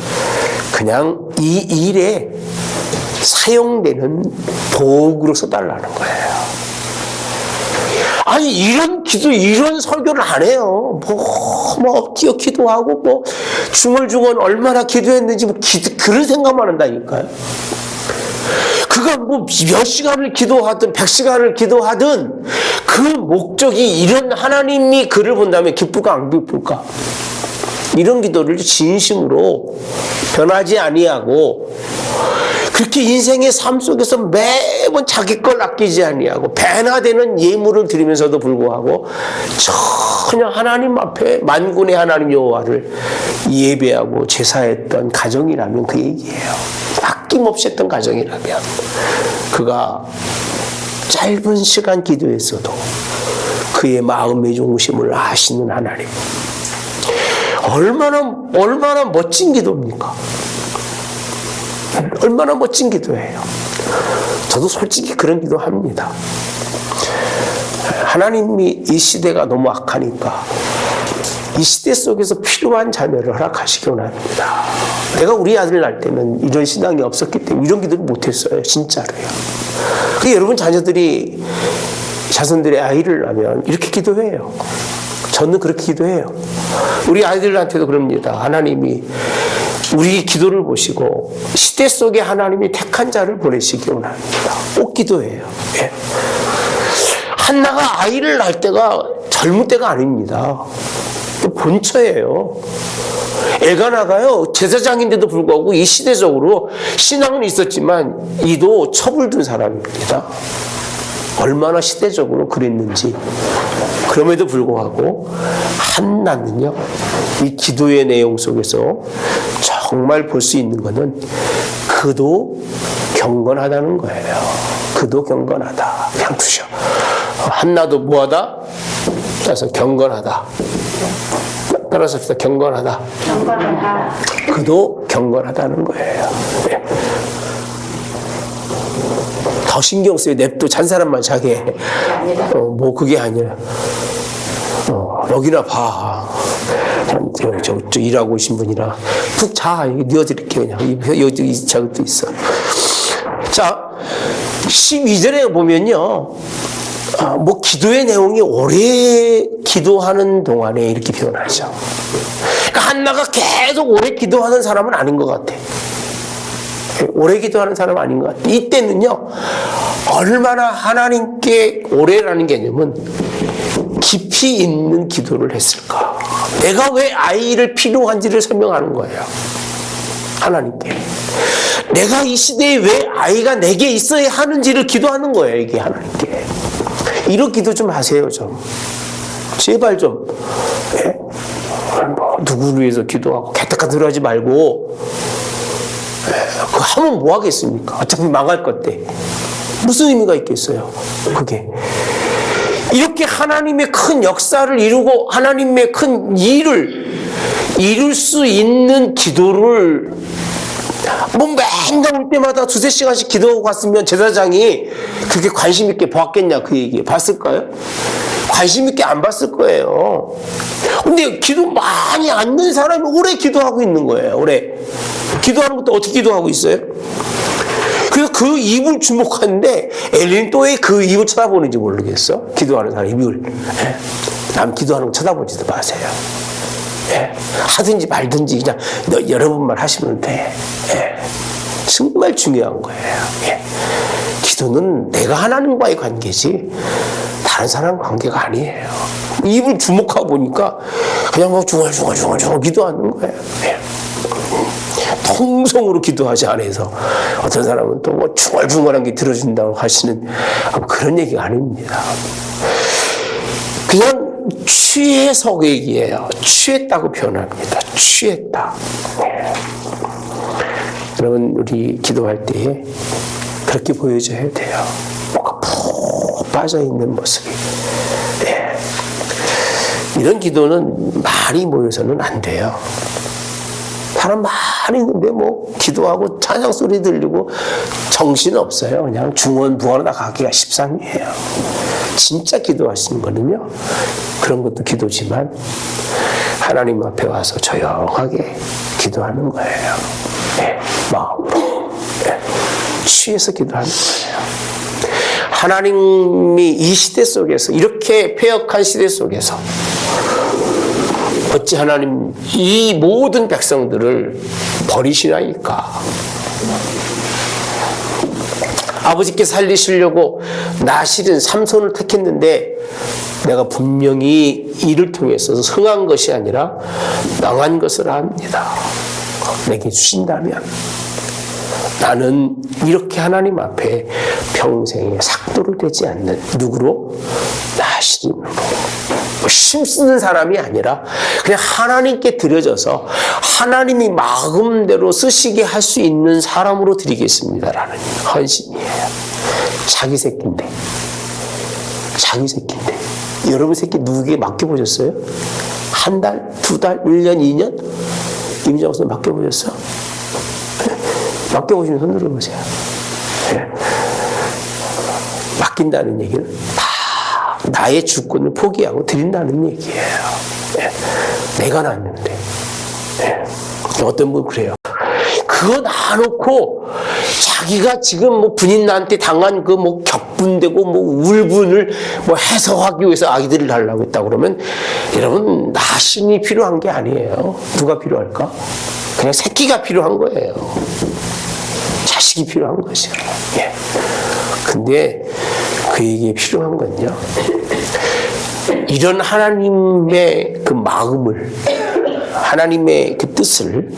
그냥 이 일에 사용되는 도구로 써달라는 거예요. 아니, 이런 기도, 이런 설교를 안 해요. 뛰어 기도하고, 중얼중얼 얼마나 기도했는지, 그런 생각만 한다니까요. 그가 몇 시간을 기도하든, 100시간을 기도하든, 그 목적이 이런 하나님이 그를 본다면 기쁠까, 안 기쁠까? 이런 기도를 진심으로 변하지 아니하고, 그렇게 인생의 삶 속에서 매번 자기 걸 아끼지 아니하고 배나되는 예물을 드리면서도 불구하고 전혀 하나님 앞에 만군의 하나님 여호와를 예배하고 제사했던 가정이라면 그 얘기예요. 아낌없이 했던 가정이라면 그가 짧은 시간 기도에서도 그의 마음의 중심을 아시는 하나님, 얼마나 멋진 기도입니까? 얼마나 멋진 기도예요. 저도 솔직히 그런 기도 합니다. 하나님이 이 시대가 너무 악하니까 이 시대 속에서 필요한 자녀를 허락하시기 원합니다. 내가 우리 아들 낳을 때는 이런 신앙이 없었기 때문에 이런 기도를 못했어요. 진짜로요. 여러분 자녀들이, 자손들의 아이를 낳으면 이렇게 기도해요. 저는 그렇게 기도해요. 우리 아이들한테도 그럽니다. 하나님이 우리 기도를 보시고 시대 속에 하나님이 택한 자를 보내시기 원합니다. 꼭 기도해요. 예. 한나가 아이를 낳을 때가 젊은 때가 아닙니다. 본처예요. 애가 나가요. 제사장인데도 불구하고 이 시대적으로 신앙은 있었지만 이도 처불든 사람입니다. 얼마나 시대적으로 그랬는지. 그럼에도 불구하고 한나는요, 이 기도의 내용 속에서 정말 볼 수 있는 것은 그도 경건하다는 거예요. 그도 경건하다. 그냥 두셔. 한나도 뭐하다? 따라서 경건하다. 따라서 합시다. 경건하다. 경건하다. 그도 경건하다는 거예요. 네. 더 신경 써요. 냅둬 잔 사람만 자게 해. 그게 아니라 여기나 봐. 저 일하고 오신 분이라 푹 자. 뉘어드릴게요. 그냥 여기 저것도 있어. 자, 12절에 보면요, 기도의 내용이 오래 기도하는 동안에 이렇게 표현하죠. 그러니까 한나가 계속 오래 기도하는 사람은 아닌 것 같아. 오래 기도하는 사람은 아닌 것 같아. 이때는요, 얼마나 하나님께 오래라는 개념은 깊이 있는 기도를 했을까. 내가 왜 아이를 필요한지를 설명하는 거예요. 하나님께. 내가 이 시대에 왜 아이가 내게 있어야 하는지를 기도하는 거예요. 이게 하나님께. 이런 기도 좀 하세요. 좀. 제발 좀. 네? 누구를 위해서 기도하고 개떡같은 하지 말고, 그거 하면 뭐 하겠습니까? 어차피 망할 건데. 무슨 의미가 있겠어요? 그게. 이렇게 하나님의 큰 역사를 이루고 하나님의 큰 일을 이룰 수 있는 기도를 맨날 올 때마다 2-3시간씩 기도하고 갔으면 제사장이 그렇게 관심 있게 봤겠냐, 그 얘기. 봤을까요? 관심 있게 안 봤을 거예요. 근데 기도 많이 안 는 사람이 오래 기도하고 있는 거예요. 오래. 기도하는 것도 어떻게 기도하고 있어요? 그래서 그 입을 주목하는데 엘리는 또 왜 그 입을 쳐다보는지 모르겠어. 기도하는 사람 입을. 남 기도하는 거 쳐다보지도 마세요. 하든지 말든지 그냥 여러분만 하시면 돼. 정말 중요한 거예요. 예. 기도는 내가 하나님과의 관계지 다른 사람 관계가 아니에요. 입을 주목하고 보니까 그냥 뭐 중얼중얼 기도하는 거예요. 예. 통성으로 기도하지 않아서 어떤 사람은 또 뭐 중얼중얼한 게 들어준다고 하시는 그런 얘기가 아닙니다. 그냥 취해서 얘기해요. 취했다고 표현합니다. 취했다. 예. 여러분 우리 기도할 때에 그렇게 보여줘야 돼요. 뭔가 푹 빠져있는 모습이. 예. 이런 기도는 많이 모여서는 안 돼요. 사람 많이 있는데 뭐 기도하고 찬양 소리 들리고 정신 없어요. 그냥 중언부언하다 가기가 십상이에요. 진짜 기도하시는 거는요. 그런 것도 기도지만 하나님 앞에 와서 조용하게 기도하는 거예요. 네, 마음으로. 네, 취해서 기도하는 거예요. 하나님이 이 시대 속에서 이렇게 패역한 시대 속에서 어찌 하나님 이 모든 백성들을 버리시나이까? 아버지께 살리시려고 나실은 삼손을 택했는데 내가 분명히 이를 통해서 성한 것이 아니라 망한 것을 압니다. 내게 주신다면 나는 이렇게 하나님 앞에 평생에 삭도를 되지 않는 누구로? 나실인으로. 힘쓰는 사람이 아니라 그냥 하나님께 드려져서 하나님이 마음대로 쓰시게 할 수 있는 사람으로 드리겠습니다라는 헌신이에요. 자기 새끼인데. 여러분 새끼 누구에게 맡겨보셨어요? 한 달, 두 달, 1년, 2년? 임정호 선생 맡겨보셨어? 맡겨보시면 손 들어보세요. 맡긴다는 얘기는 다 나의 주권을 포기하고 드린다는 얘기예요. 내가 낳는데. 어떤 분 그래요. 그거 놔놓고 자기가 지금 뭐 분인나한테 당한 그 뭐 격분되고 뭐 울분을 뭐 해소하기 위해서 아기들을 달라고 했다 그러면 여러분 나신이 필요한 게 아니에요. 누가 필요할까? 그냥 새끼가 필요한 거예요. 자식이 필요한 것이에요. 예. 근데 그에게 필요한 건요. 이런 하나님의 그 마음을 하나님의 그 뜻을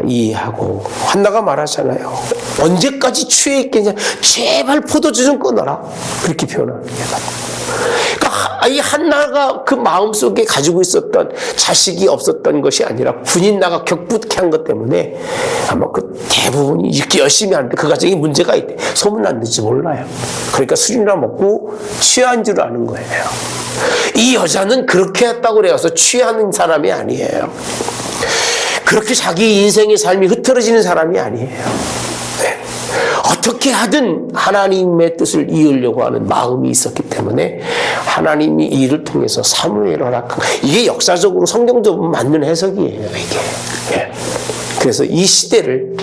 이해하고 한나가 말하잖아요. 언제까지 취해 있겠냐. 제발 포도주 좀 끊어라. 그렇게 표현합니다. 그러니까 이 한나가 그 마음속에 가지고 있었던 자식이 없었던 것이 아니라 군인나가 격붙게 한 것 때문에 아마 그 대부분이 이렇게 열심히 하는데 그 가정에 문제가 있대. 소문 났는지 몰라요. 그러니까 술이나 먹고 취한 줄 아는 거예요. 이 여자는 그렇게 했다고 그래서 취하는 사람이 아니에요. 그렇게 자기 인생의 삶이 흐트러지는 사람이 아니에요. 네. 어떻게 하든 하나님의 뜻을 이으려고 하는 마음이 있었기 때문에 하나님이 이 일을 통해서 사무엘을 허락한 이게 역사적으로 성경적으로 맞는 해석이에요. 이게. 네. 그래서 이 시대를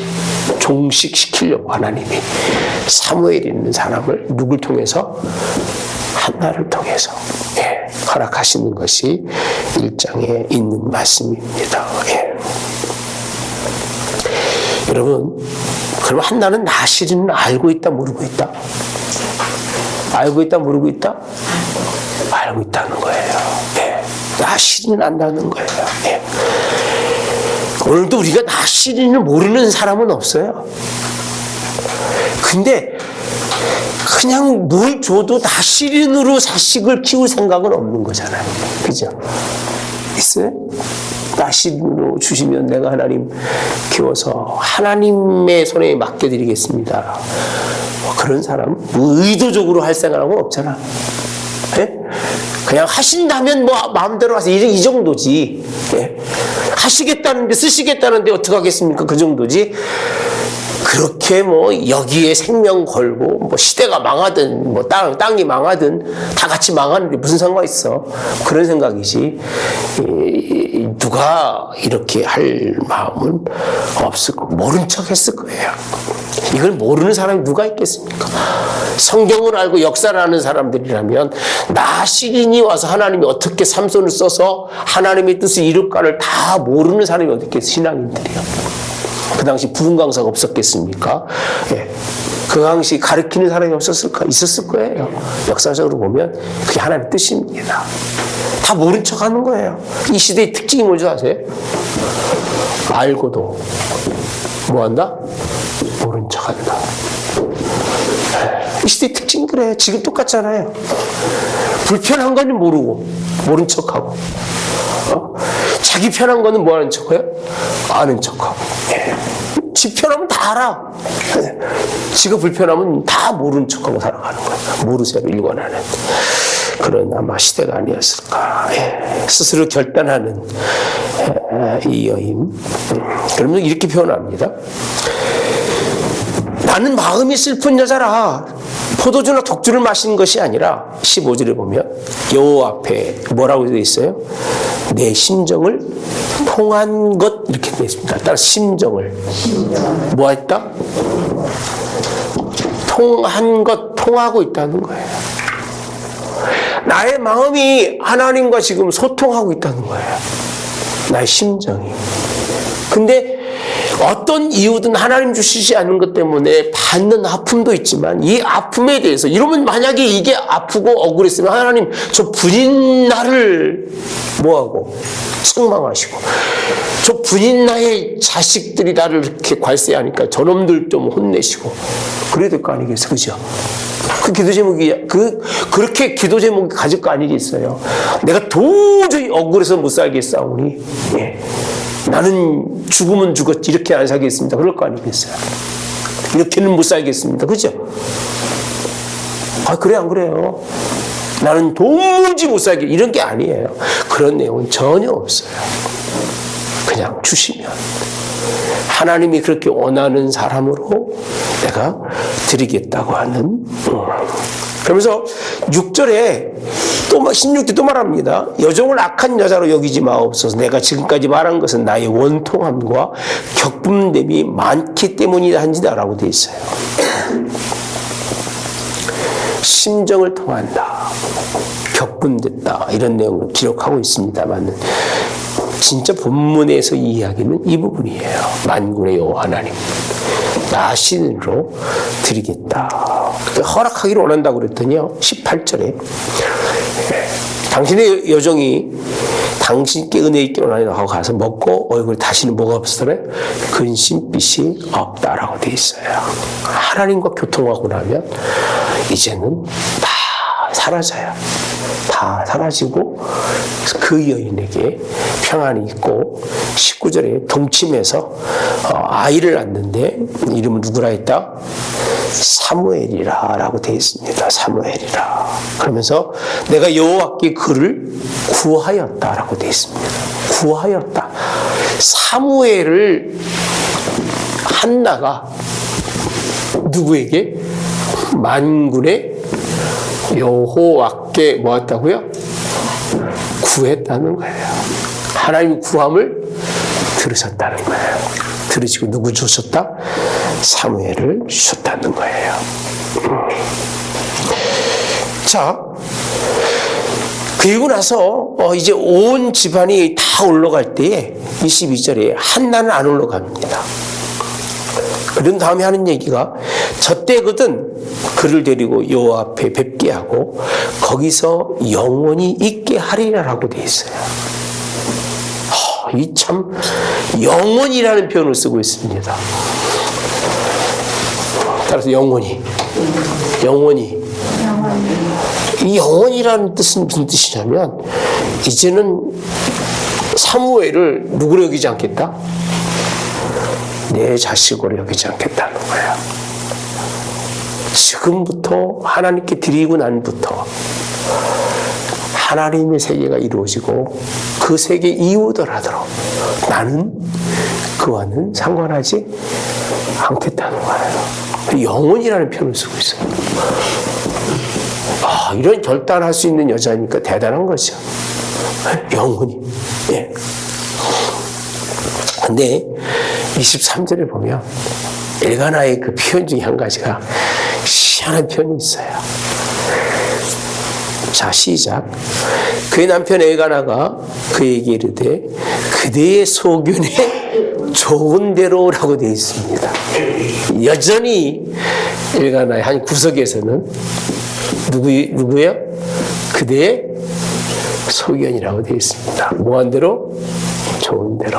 종식시키려고 하나님이 사무엘이라는 사람을 누굴 통해서? 한나를 통해서 허락하시는 것이 1장에 있는 말씀입니다. 예. 여러분, 그럼 한나는 나실이는 알고 있다, 모르고 있다? 알고 있다, 모르고 있다? 알고 있다는 거예요. 예. 나실이는 안다는 거예요. 예. 오늘도 우리가 나실이를 모르는 사람은 없어요. 근데 그냥 뭘 줘도 나실인으로 자식을 키울 생각은 없는 거잖아요. 그죠? 있어요? 나실인으로 주시면 내가 하나님 키워서 하나님의 손에 맡겨드리겠습니다. 그런 사람 의도적으로 할 생각은 없잖아. 네? 그냥 하신다면 뭐 마음대로 하세요. 이 정도지. 네? 하시겠다는데 쓰시겠다는데 어떡하겠습니까? 그 정도지. 그렇게 뭐 여기에 생명 걸고 뭐 시대가 망하든 뭐 땅이 망하든 다 같이 망하는데 무슨 상관 있어? 그런 생각이지. 누가 이렇게 할 마음은 없을 거고 모른 척 했을 거예요. 이걸 모르는 사람이 누가 있겠습니까? 성경을 알고 역사를 아는 사람들이라면 나실인이 와서 하나님이 어떻게 삼손을 써서 하나님의 뜻을 이룰까를 다 모르는 사람이 어디 있겠어요? 신앙인들이요. 그 당시 부흥 강사가 없었겠습니까? 예. 그 당시 가르치는 사람이 없었을까? 있었을 거예요. 역사적으로 보면 그게 하나님의 뜻입니다. 다 모른 척 하는 거예요. 이 시대의 특징이 뭔지 아세요? 알고도 뭐 한다? 모른 척 한다. 이 시대의 특징이 그래. 지금 똑같잖아요. 불편한 거는 모르고 모른 척하고, 자기 편한 거는 뭐 하는 척해요? 아는 척하고. 지 편하면 다 알아. 지가 불편하면 다 모른 척하고 살아가는 거야. 모르쇠로 일관하는 그런 아마 시대가 아니었을까. 스스로 결단하는 이 여인. 그러면 이렇게 표현합니다. 나는 마음이 슬픈 여자라. 포도주나 독주를 마시는 것이 아니라 15절에 보면 여호와 앞에 뭐라고 되어 있어요? 내 심정을 통한 것 이렇게 되어 있습니다. 따라서 심정을 뭐 했다? 통한 것, 통하고 있다는 거예요. 나의 마음이 하나님과 지금 소통하고 있다는 거예요. 나의 심정이. 근데 어떤 이유든 하나님 주시지 않는 것 때문에 받는 아픔도 있지만 이 아픔에 대해서 이러면 만약에 이게 아프고 억울했으면 하나님 저 분인 나를 뭐하고 책망하시고 저 분인 나의 자식들이 나를 이렇게 괄세하니까 저놈들 좀 혼내시고 그래야 될 거 아니겠어요? 그죠? 그 기도 제목이 그렇게 기도 제목이 가질 거 아니겠어요? 내가 도저히 억울해서 못 살겠사오니 나는 죽으면 죽었지 이렇게 안 살겠습니다. 그럴 거 아니겠어요? 이렇게는 못 살겠습니다. 그죠? 아 그래 안 그래요? 나는 도무지 못 살겠 이런 게 아니에요. 그런 내용은 전혀 없어요. 그냥 주시면 하나님이 그렇게 원하는 사람으로 내가 드리겠다고 하는. 그러면서 6절에 또 16절 또 말합니다. 여종을 악한 여자로 여기지 마옵소서. 내가 지금까지 말한 것은 나의 원통함과 격분됨이 많기 때문이다 한지다라고 되어 있어요. 심정을 통한다. 격분됐다. 이런 내용을 기록하고 있습니다만 진짜 본문에서 이 이야기는 이 부분이에요. 만군의 여호와 하나님 나 신으로 드리겠다. 허락하기를 원한다고 그랬더니요. 18절에 당신의 여종이 당신께 은혜 있게 원하노라 하고 가서 먹고 얼굴에 다시는 뭐가 없었더래? 근심빛이 없다라고 되어 있어요. 하나님과 교통하고 나면 이제는 다 사라져요. 다 사라지고 그 여인에게 평안이 있고 19절에 동침해서 아이를 낳는데 이름은 누구라 했다? 사무엘이라 라고 되어 있습니다. 사무엘이라. 그러면서 내가 여호와께 그를 구하였다 라고 되어 있습니다. 구하였다. 사무엘을 한나가 누구에게? 만군의 여호와께 뭐 했다고요? 구했다는 거예요. 하나님 구함을 들으셨다는 거예요. 들으시고 누구 주셨다? 사무엘을 주셨다는 거예요. 자, 그리고 나서 이제 온 집안이 다 올라갈 때에 22절에 한나는 안 올라갑니다. 그런 다음에 하는 얘기가 저때거든 그를 데리고 여호와 앞에 뵙게 하고 거기서 영원히 있게 하리라라고 되어 있어요. 이 참 영원이라는 표현을 쓰고 있습니다. 따라서 영원히 이 영원이라는 뜻은 무슨 뜻이냐면 이제는 사무엘을 누구로 여기지 않겠다? 내 자식으로 여기지 않겠다는 거야. 지금부터 하나님께 드리고 난부터 하나님의 세계가 이루어지고 그 세계 이후더라도 나는 그와는 상관하지 않겠다는 거예요. 영혼이라는 표현을 쓰고 있어요. 이런 결단할 수 있는 여자니까 대단한 거죠. 영혼이. 예. 근데 23절에 보면 엘가나의 그 표현 중에 한 가지가 희한한 표현이 있어요. 자, 시작. 그의 남편 엘가나가 그에게 이르되 그대의 소견에 좋은 대로라고 되어 있습니다. 여전히 엘가나의 한 구석에서는 누구예요? 그대의 소견이라고 되어 있습니다. 뭐한 대로? 좋은 대로.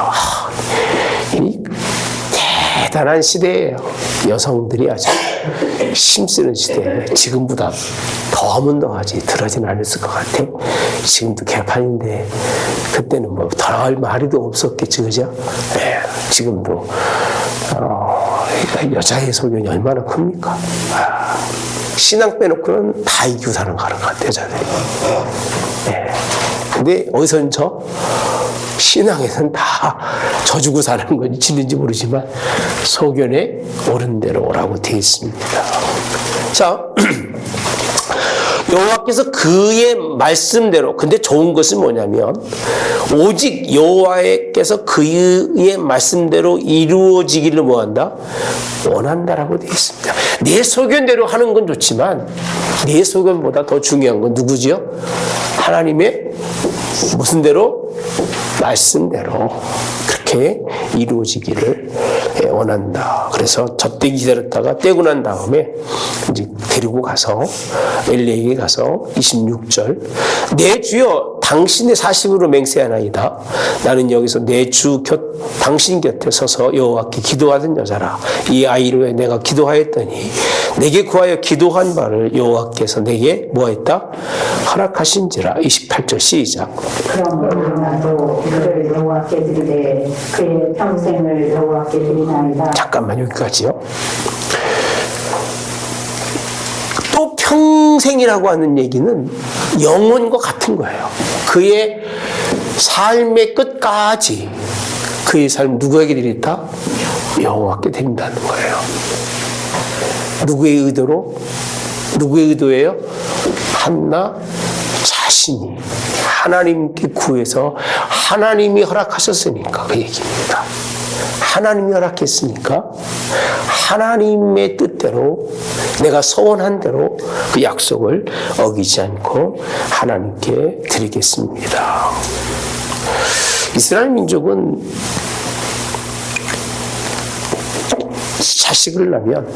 이 대단한 시대예요. 여성들이 아주 힘쓰는 시대예요. 지금보다 더하면 더하지 덜하진 않았을 것 같아. 지금도 개판인데 그때는 뭐 더할 말이도 없었겠지, 그죠? 네, 지금도 여자의 소견이 얼마나 큽니까? 신앙 빼놓고는 다 이기고 사는 것 같아요, 여자들이. 네. 근데 어디서는 신앙에서는 다 져주고 사는 건지 지는지 모르지만 소견에 옳은 대로라고 되어 있습니다. 자, 여호와께서 그의 말씀대로, 근데 좋은 것은 뭐냐면 오직 여호와께서 그의 말씀대로 이루어지기를 뭐한다? 원한다라고 되어 있습니다. 내 소견대로 하는 건 좋지만 내 소견보다 더 중요한 건 누구지요? 하나님의 무슨 대로? 말씀대로 그렇게 이루어지기를 원한다. 그래서 젖대기 기다렸다가 떼고 난 다음에 이제 데리고 가서 엘리에게 가서 26절 내 주여 당신의 사심으로 맹세하나이다. 나는 여기서 내 주 당신 곁에 서서 여호와께 기도하던 여자라. 이 아이를 위해 내가 기도하였더니 내게 구하여 기도한 바를 여호와께서 내게 뭐했다? 허락하신지라. 28절 시작. 그럼 나도 그를 여호와께 드리되 그의 평생을 여호와께 드리나이다. 잠깐만 여기까지요. 또 평생이라고 하는 얘기는 영원과 같은 거예요. 그의 삶의 끝까지 그의 삶 누구에게 드린다? 여호와께 드린다는 거예요. 누구의 의도로? 누구의 의도예요? 한나 자신이 하나님께 구해서 하나님이 허락하셨으니까 그 얘기입니다. 하나님이 허락했으니까 하나님의 뜻대로 내가 서원한 대로 그 약속을 어기지 않고 하나님께 드리겠습니다. 이스라엘 민족은 자식을 낳으면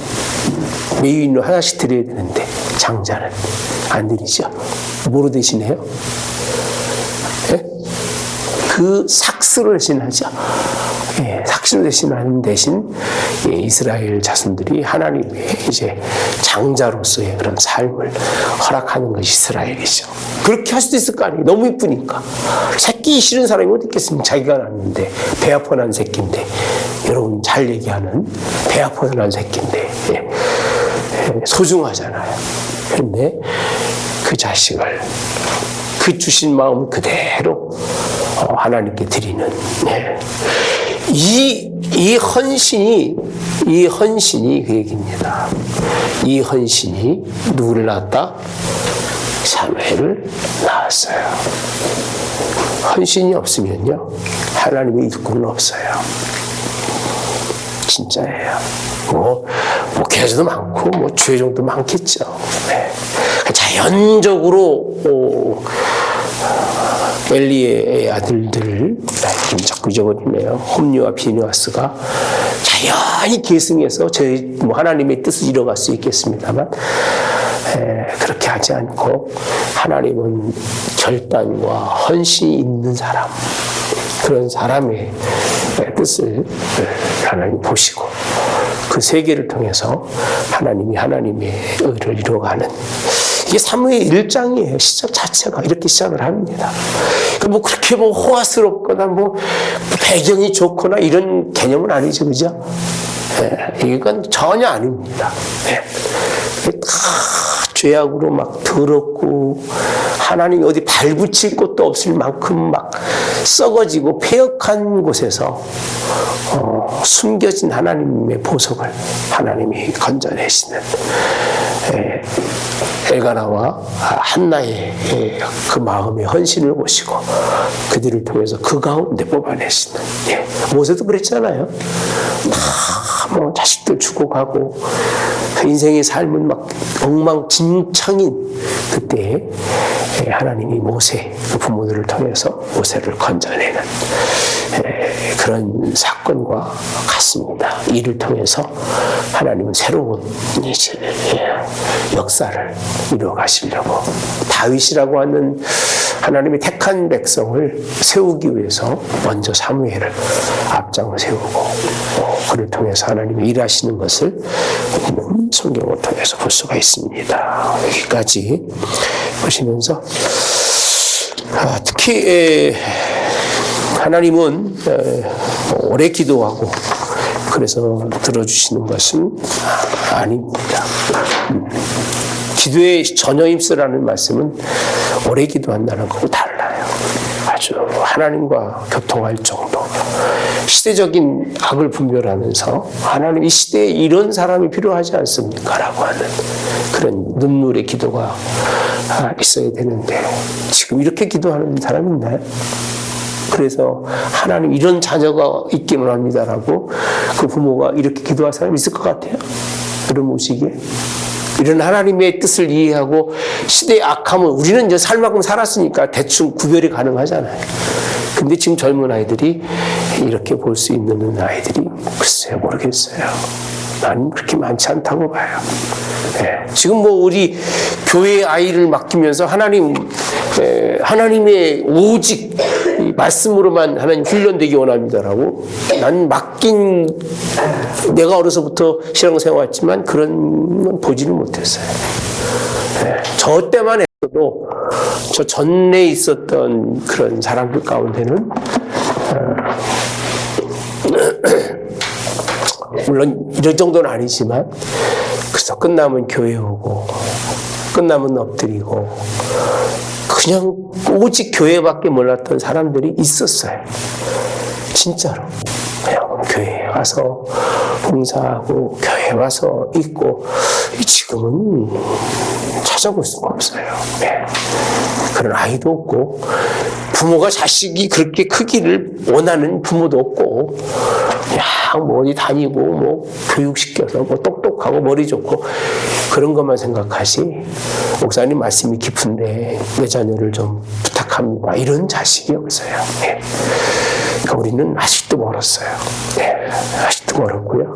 매일로 하나씩 드려야 되는데 장자는 안 드리죠. 뭐로 대신해요? 네? 그 삭스로 대신하죠. 예, 삭스로 대신하는 대신 이스라엘 자손들이 하나님의 이제 장자로서의 그런 삶을 허락하는 것이 이스라엘이죠. 그렇게 할 수도 있을 거 아니에요. 너무 이쁘니까. 새끼 싫은 사람이 어디 있겠습니까? 자기가 낳았는데 배 아파 난 새끼인데 여러분 잘 얘기하는 배 아파 난 새끼인데 소중하잖아요. 그런데 그 자식을 그 주신 마음 그대로 하나님께 드리는 이 헌신이 그 얘기입니다. 이 헌신이 누구를 낳았다? 사무엘을 낳았어요. 헌신이 없으면요 하나님의 이득권은 없어요. 진짜예요. 뭐 계좌도 많고 죄종도 많겠죠. 네. 자연적으로 엘리의 아들들을 자꾸 잊어버리네요. 홈리와 비느하스가 자연히 계승해서 하나님의 뜻을 이뤄갈 수 있겠습니다만 그렇게 하지 않고 하나님은 결단과 헌신이 있는 사람, 그런 사람의 뜻을 하나님 보시고 그 세계를 통해서 하나님이 하나님의 의를 이루어가는 이게 사무엘 1장이에요. 시작 자체가 이렇게 시작을 합니다. 그렇게 호화스럽거나 배경이 좋거나 이런 개념은 아니죠, 그죠? 이건 전혀 아닙니다. 다 죄악으로 더럽고 하나님이 어디 발붙일 곳도 없을 만큼 썩어지고 폐역한 곳에서 숨겨진 하나님의 보석을 하나님이 건져내시는 엘가나와 한나의 그 마음의 헌신을 보시고 그들을 통해서 그 가운데 뽑아내시는 모세도 그랬잖아요. 다 자식들 주고 가고 인생의 삶은 엉망진창인 그때 하나님이 모세, 그 부모들을 통해서 모세를 건져내는 그런 사건과 같습니다. 이를 통해서 하나님은 새로운 이제 역사를 이루어 가시려고 다윗이라고 하는 하나님의 택한 백성을 세우기 위해서 먼저 사무엘을 앞장을 세우고 그를 통해서 하나님이 일하시는 것을 우리는 성경을 통해서 볼 수가 있습니다. 여기까지 보시면서 특히 하나님은 오래 기도하고 그래서 들어주시는 것은 아닙니다. 기도에 전혀 힘쓰라는 말씀은 오래 기도한다는 거하고 달라요. 아주 하나님과 교통할 정도. 시대적인 악을 분별하면서 하나님 이 시대에 이런 사람이 필요하지 않습니까? 라고 하는 그런 눈물의 기도가 있어야 되는데 지금 이렇게 기도하는 사람이 있나요? 그래서 하나님 이런 자녀가 있기만 합니다라고 그 부모가 이렇게 기도할 사람이 있을 것 같아요. 그런 모시기에 이런 하나님의 뜻을 이해하고 시대의 악함은 우리는 이제 살만큼 살았으니까 대충 구별이 가능하잖아요. 근데 지금 젊은 아이들이 이렇게 볼 수 있는 아이들이 글쎄요 모르겠어요. 나는 그렇게 많지 않다고 봐요. 지금 뭐 우리 교회 아이를 맡기면서 하나님의 오직 말씀으로만 하나님 훈련되기 원합니다라고 난 맡긴 내가 어려서부터 신앙생활 했지만 그런 건 보지는 못했어요. 저 때만 해도 저 전에 있었던 그런 사람들 가운데는 물론 이런 정도는 아니지만 그래서 끝나면 교회 오고 끝나면 엎드리고 그냥 오직 교회밖에 몰랐던 사람들이 있었어요. 진짜로. 그냥 교회에 와서 봉사하고 교회에 와서 있고 지금은 찾아볼 수가 없어요. 그런 아이도 없고 부모가 자식이 그렇게 크기를 원하는 부모도 없고 그냥 뭐 어디 다니고 뭐 교육시켜서 뭐 똑똑하고 머리 좋고 그런 것만 생각하시 목사님 말씀이 깊은데 내 자녀를 좀 부탁합니다. 이런 자식이 없어요. 그러니까 우리는 아직도 멀었어요. 아직도 멀었고요.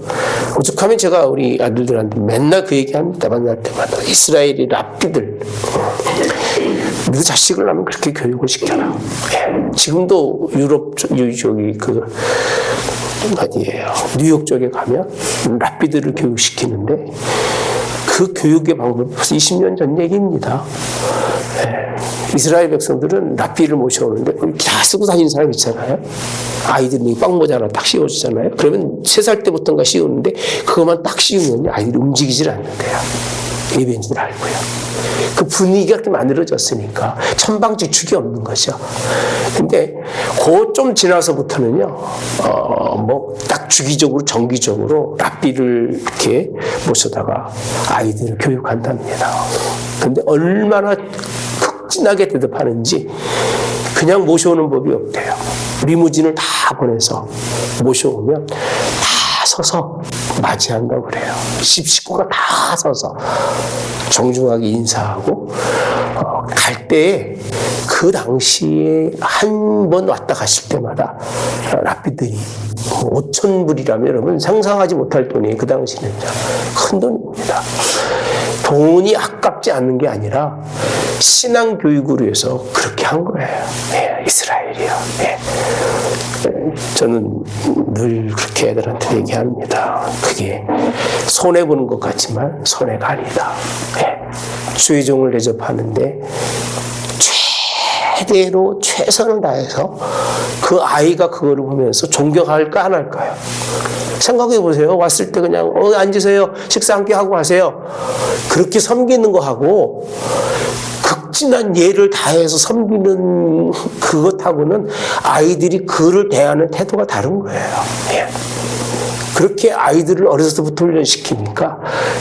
오죽하면 제가 우리 아들들한테 맨날 그 얘기합니다. 만날 때마다 이스라엘의 랍비들 우리도 자식을 낳으면 그렇게 교육을 시켜라. 지금도 유럽 저기 그 어디예요? 뉴욕 쪽에 가면 랍비들을 교육시키는데 그 교육의 방법이 벌써 20년 전 얘기입니다. 이스라엘 백성들은 랍비를 모셔오는데 다 쓰고 다니는 사람 있잖아요. 아이들이 빵모자 하나 딱 씌워주잖아요. 그러면 3살 때부터인가 씌우는데 그것만 딱 씌우면 아이들이 움직이질 않는데요. 예배인 줄 알고요. 그 분위기가 그렇게 만들어졌으니까 천방지축이 없는 거죠. 근데 그 좀 지나서부터는요, 뭐 딱 주기적으로 정기적으로 랍비를 이렇게 모셔다가 아이들을 교육한답니다. 근데 얼마나 극진하게 대답하는지 그냥 모셔오는 법이 없대요. 리무진을 다 보내서 모셔오면 다 서서 맞이한다고 그래요. 식구가 다 서서 정중하게 인사하고 갈 때에 그 당시에 한 번 왔다 가실 때마다 랍비들이 5,000불이라면 여러분 상상하지 못할 돈이에요. 그 당시는 큰 돈입니다. 돈이 아깝지 않는 게 아니라 신앙 교육을 위해서 그렇게 한 거예요. 이스라엘이요. 저는 늘 그렇게 애들한테 얘기합니다. 그게 손해보는 것 같지만 손해가 아니다. 주의 종을 대접하는데 최대로 최선을 다해서 그 아이가 그거를 보면서 존경할까 안 할까요? 생각해 보세요. 왔을 때 그냥 앉으세요. 식사 함께 하고 가세요. 그렇게 섬기는 거 하고 극진한 예를 다해서 섬기는 그것하고는 아이들이 그를 대하는 태도가 다른 거예요. 그렇게 아이들을 어려서부터 훈련시키니까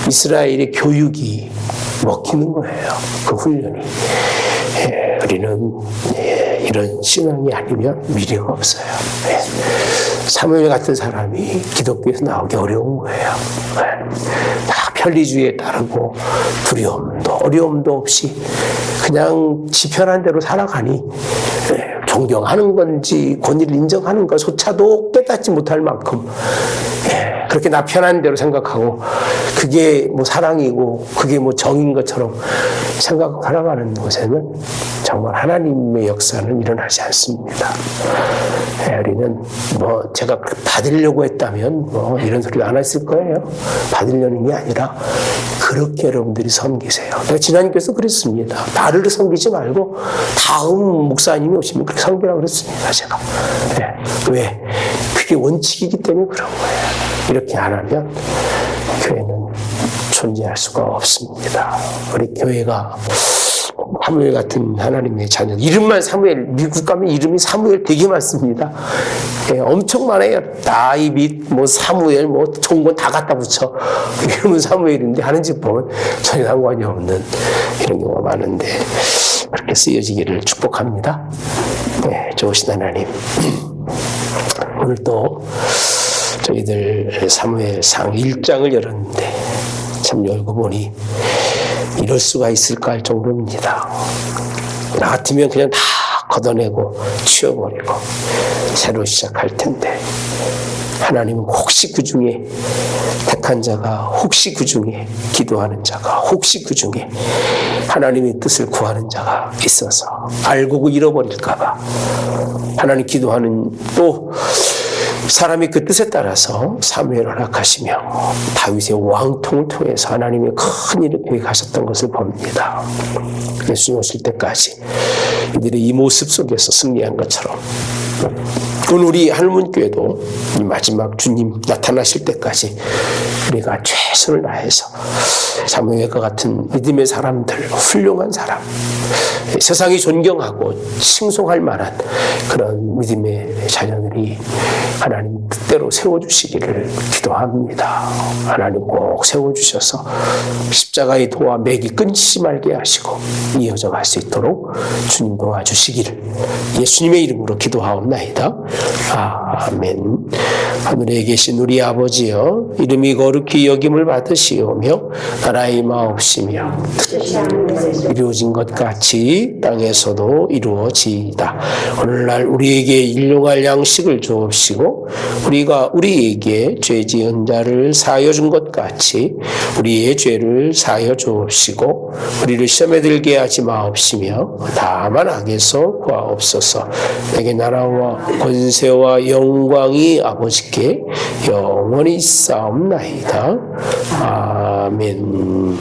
이스라엘의 교육이 먹히는 거예요. 그 훈련이. 우리는 이런 신앙이 아니면 미래가 없어요. 사무엘 같은 사람이 기독교에서 나오기 어려운 거예요. 다 편리주의에 따르고 두려움도 어려움도 없이 그냥 지편한 대로 살아가니 존경하는 건지 권위를 인정하는 것조차도 깨닫지 못할 만큼 그렇게 나 편한 대로 생각하고 그게 뭐 사랑이고 그게 뭐 정인 것처럼 생각하고 살아가는 곳에는 정말 하나님의 역사는 일어나지 않습니다. 우리는 뭐 제가 받으려고 했다면 뭐 이런 소리도 안 했을 거예요. 받으려는 게 아니라 그렇게 여러분들이 섬기세요. 내가 지난주에서 그랬습니다. 나를 섬기지 말고 다음 목사님이 오시면 그렇게 섬기라고 그랬습니다. 제가. 왜? 그게 원칙이기 때문에 그런 거예요. 이렇게 안 하면 교회는 존재할 수가 없습니다. 우리 교회가 사무엘 같은 하나님의 자녀, 이름만 사무엘, 미국 가면 이름이 사무엘 되게 많습니다. 엄청 많아요. 다윗, 뭐 사무엘, 뭐 좋은 거 다 갖다 붙여. 이름은 사무엘인데 하는 집 보면 전혀 상관이 없는 이런 경우가 많은데 그렇게 쓰여지기를 축복합니다. 좋으신 하나님. 오늘 또 저희들 사무엘상 1장을 열었는데 참 열고 보니 이럴 수가 있을까 할 정도입니다. 나 같으면 그냥 다 걷어내고 치워버리고 새로 시작할 텐데 하나님은 혹시 그 중에 택한 자가, 혹시 그 중에 기도하는 자가, 혹시 그 중에 하나님의 뜻을 구하는 자가 있어서 알고 잃어버릴까 봐 하나님 기도하는 또 사람이 그 뜻에 따라서 사무엘을 허락하시며 다윗의 왕통을 통해서 하나님의 큰 일을 계획하셨던 것을 봅니다. 예수님 오실 때까지 이들의 이 모습 속에서 승리한 것처럼 오늘 우리 할문교회도 이 마지막 주님 나타나실 때까지 우리가 최선을 다해서 사무엘과 같은 믿음의 사람들, 훌륭한 사람, 세상이 존경하고 칭송할 만한 그런 믿음의 자녀들이 하나님 뜻대로 세워주시기를 기도합니다. 하나님 꼭 세워주셔서 십자가의 도와 맥이 끊지 말게 하시고 이어져 갈 수 있도록 주님 도와주시기를 예수님의 이름으로 기도하옵나이다. 아멘. 하늘에 계신 우리 아버지여, 이름이 거룩히 여김을 받으시오며 나라의 마옵시며 이루어진 것 같이 땅에서도 이루어지이다. 오늘날 우리에게 일용할 양식을 주옵시고 우리가 우리에게 죄 지은 자를 사하여 준 것 같이 우리의 죄를 사하여 주옵시고 우리를 시험에 들게 하지 마옵시며 다만 악에서 구하옵소서. 내게 나라와 권세와 영광이 아버지께 영원히 있사옵나이다. 아멘.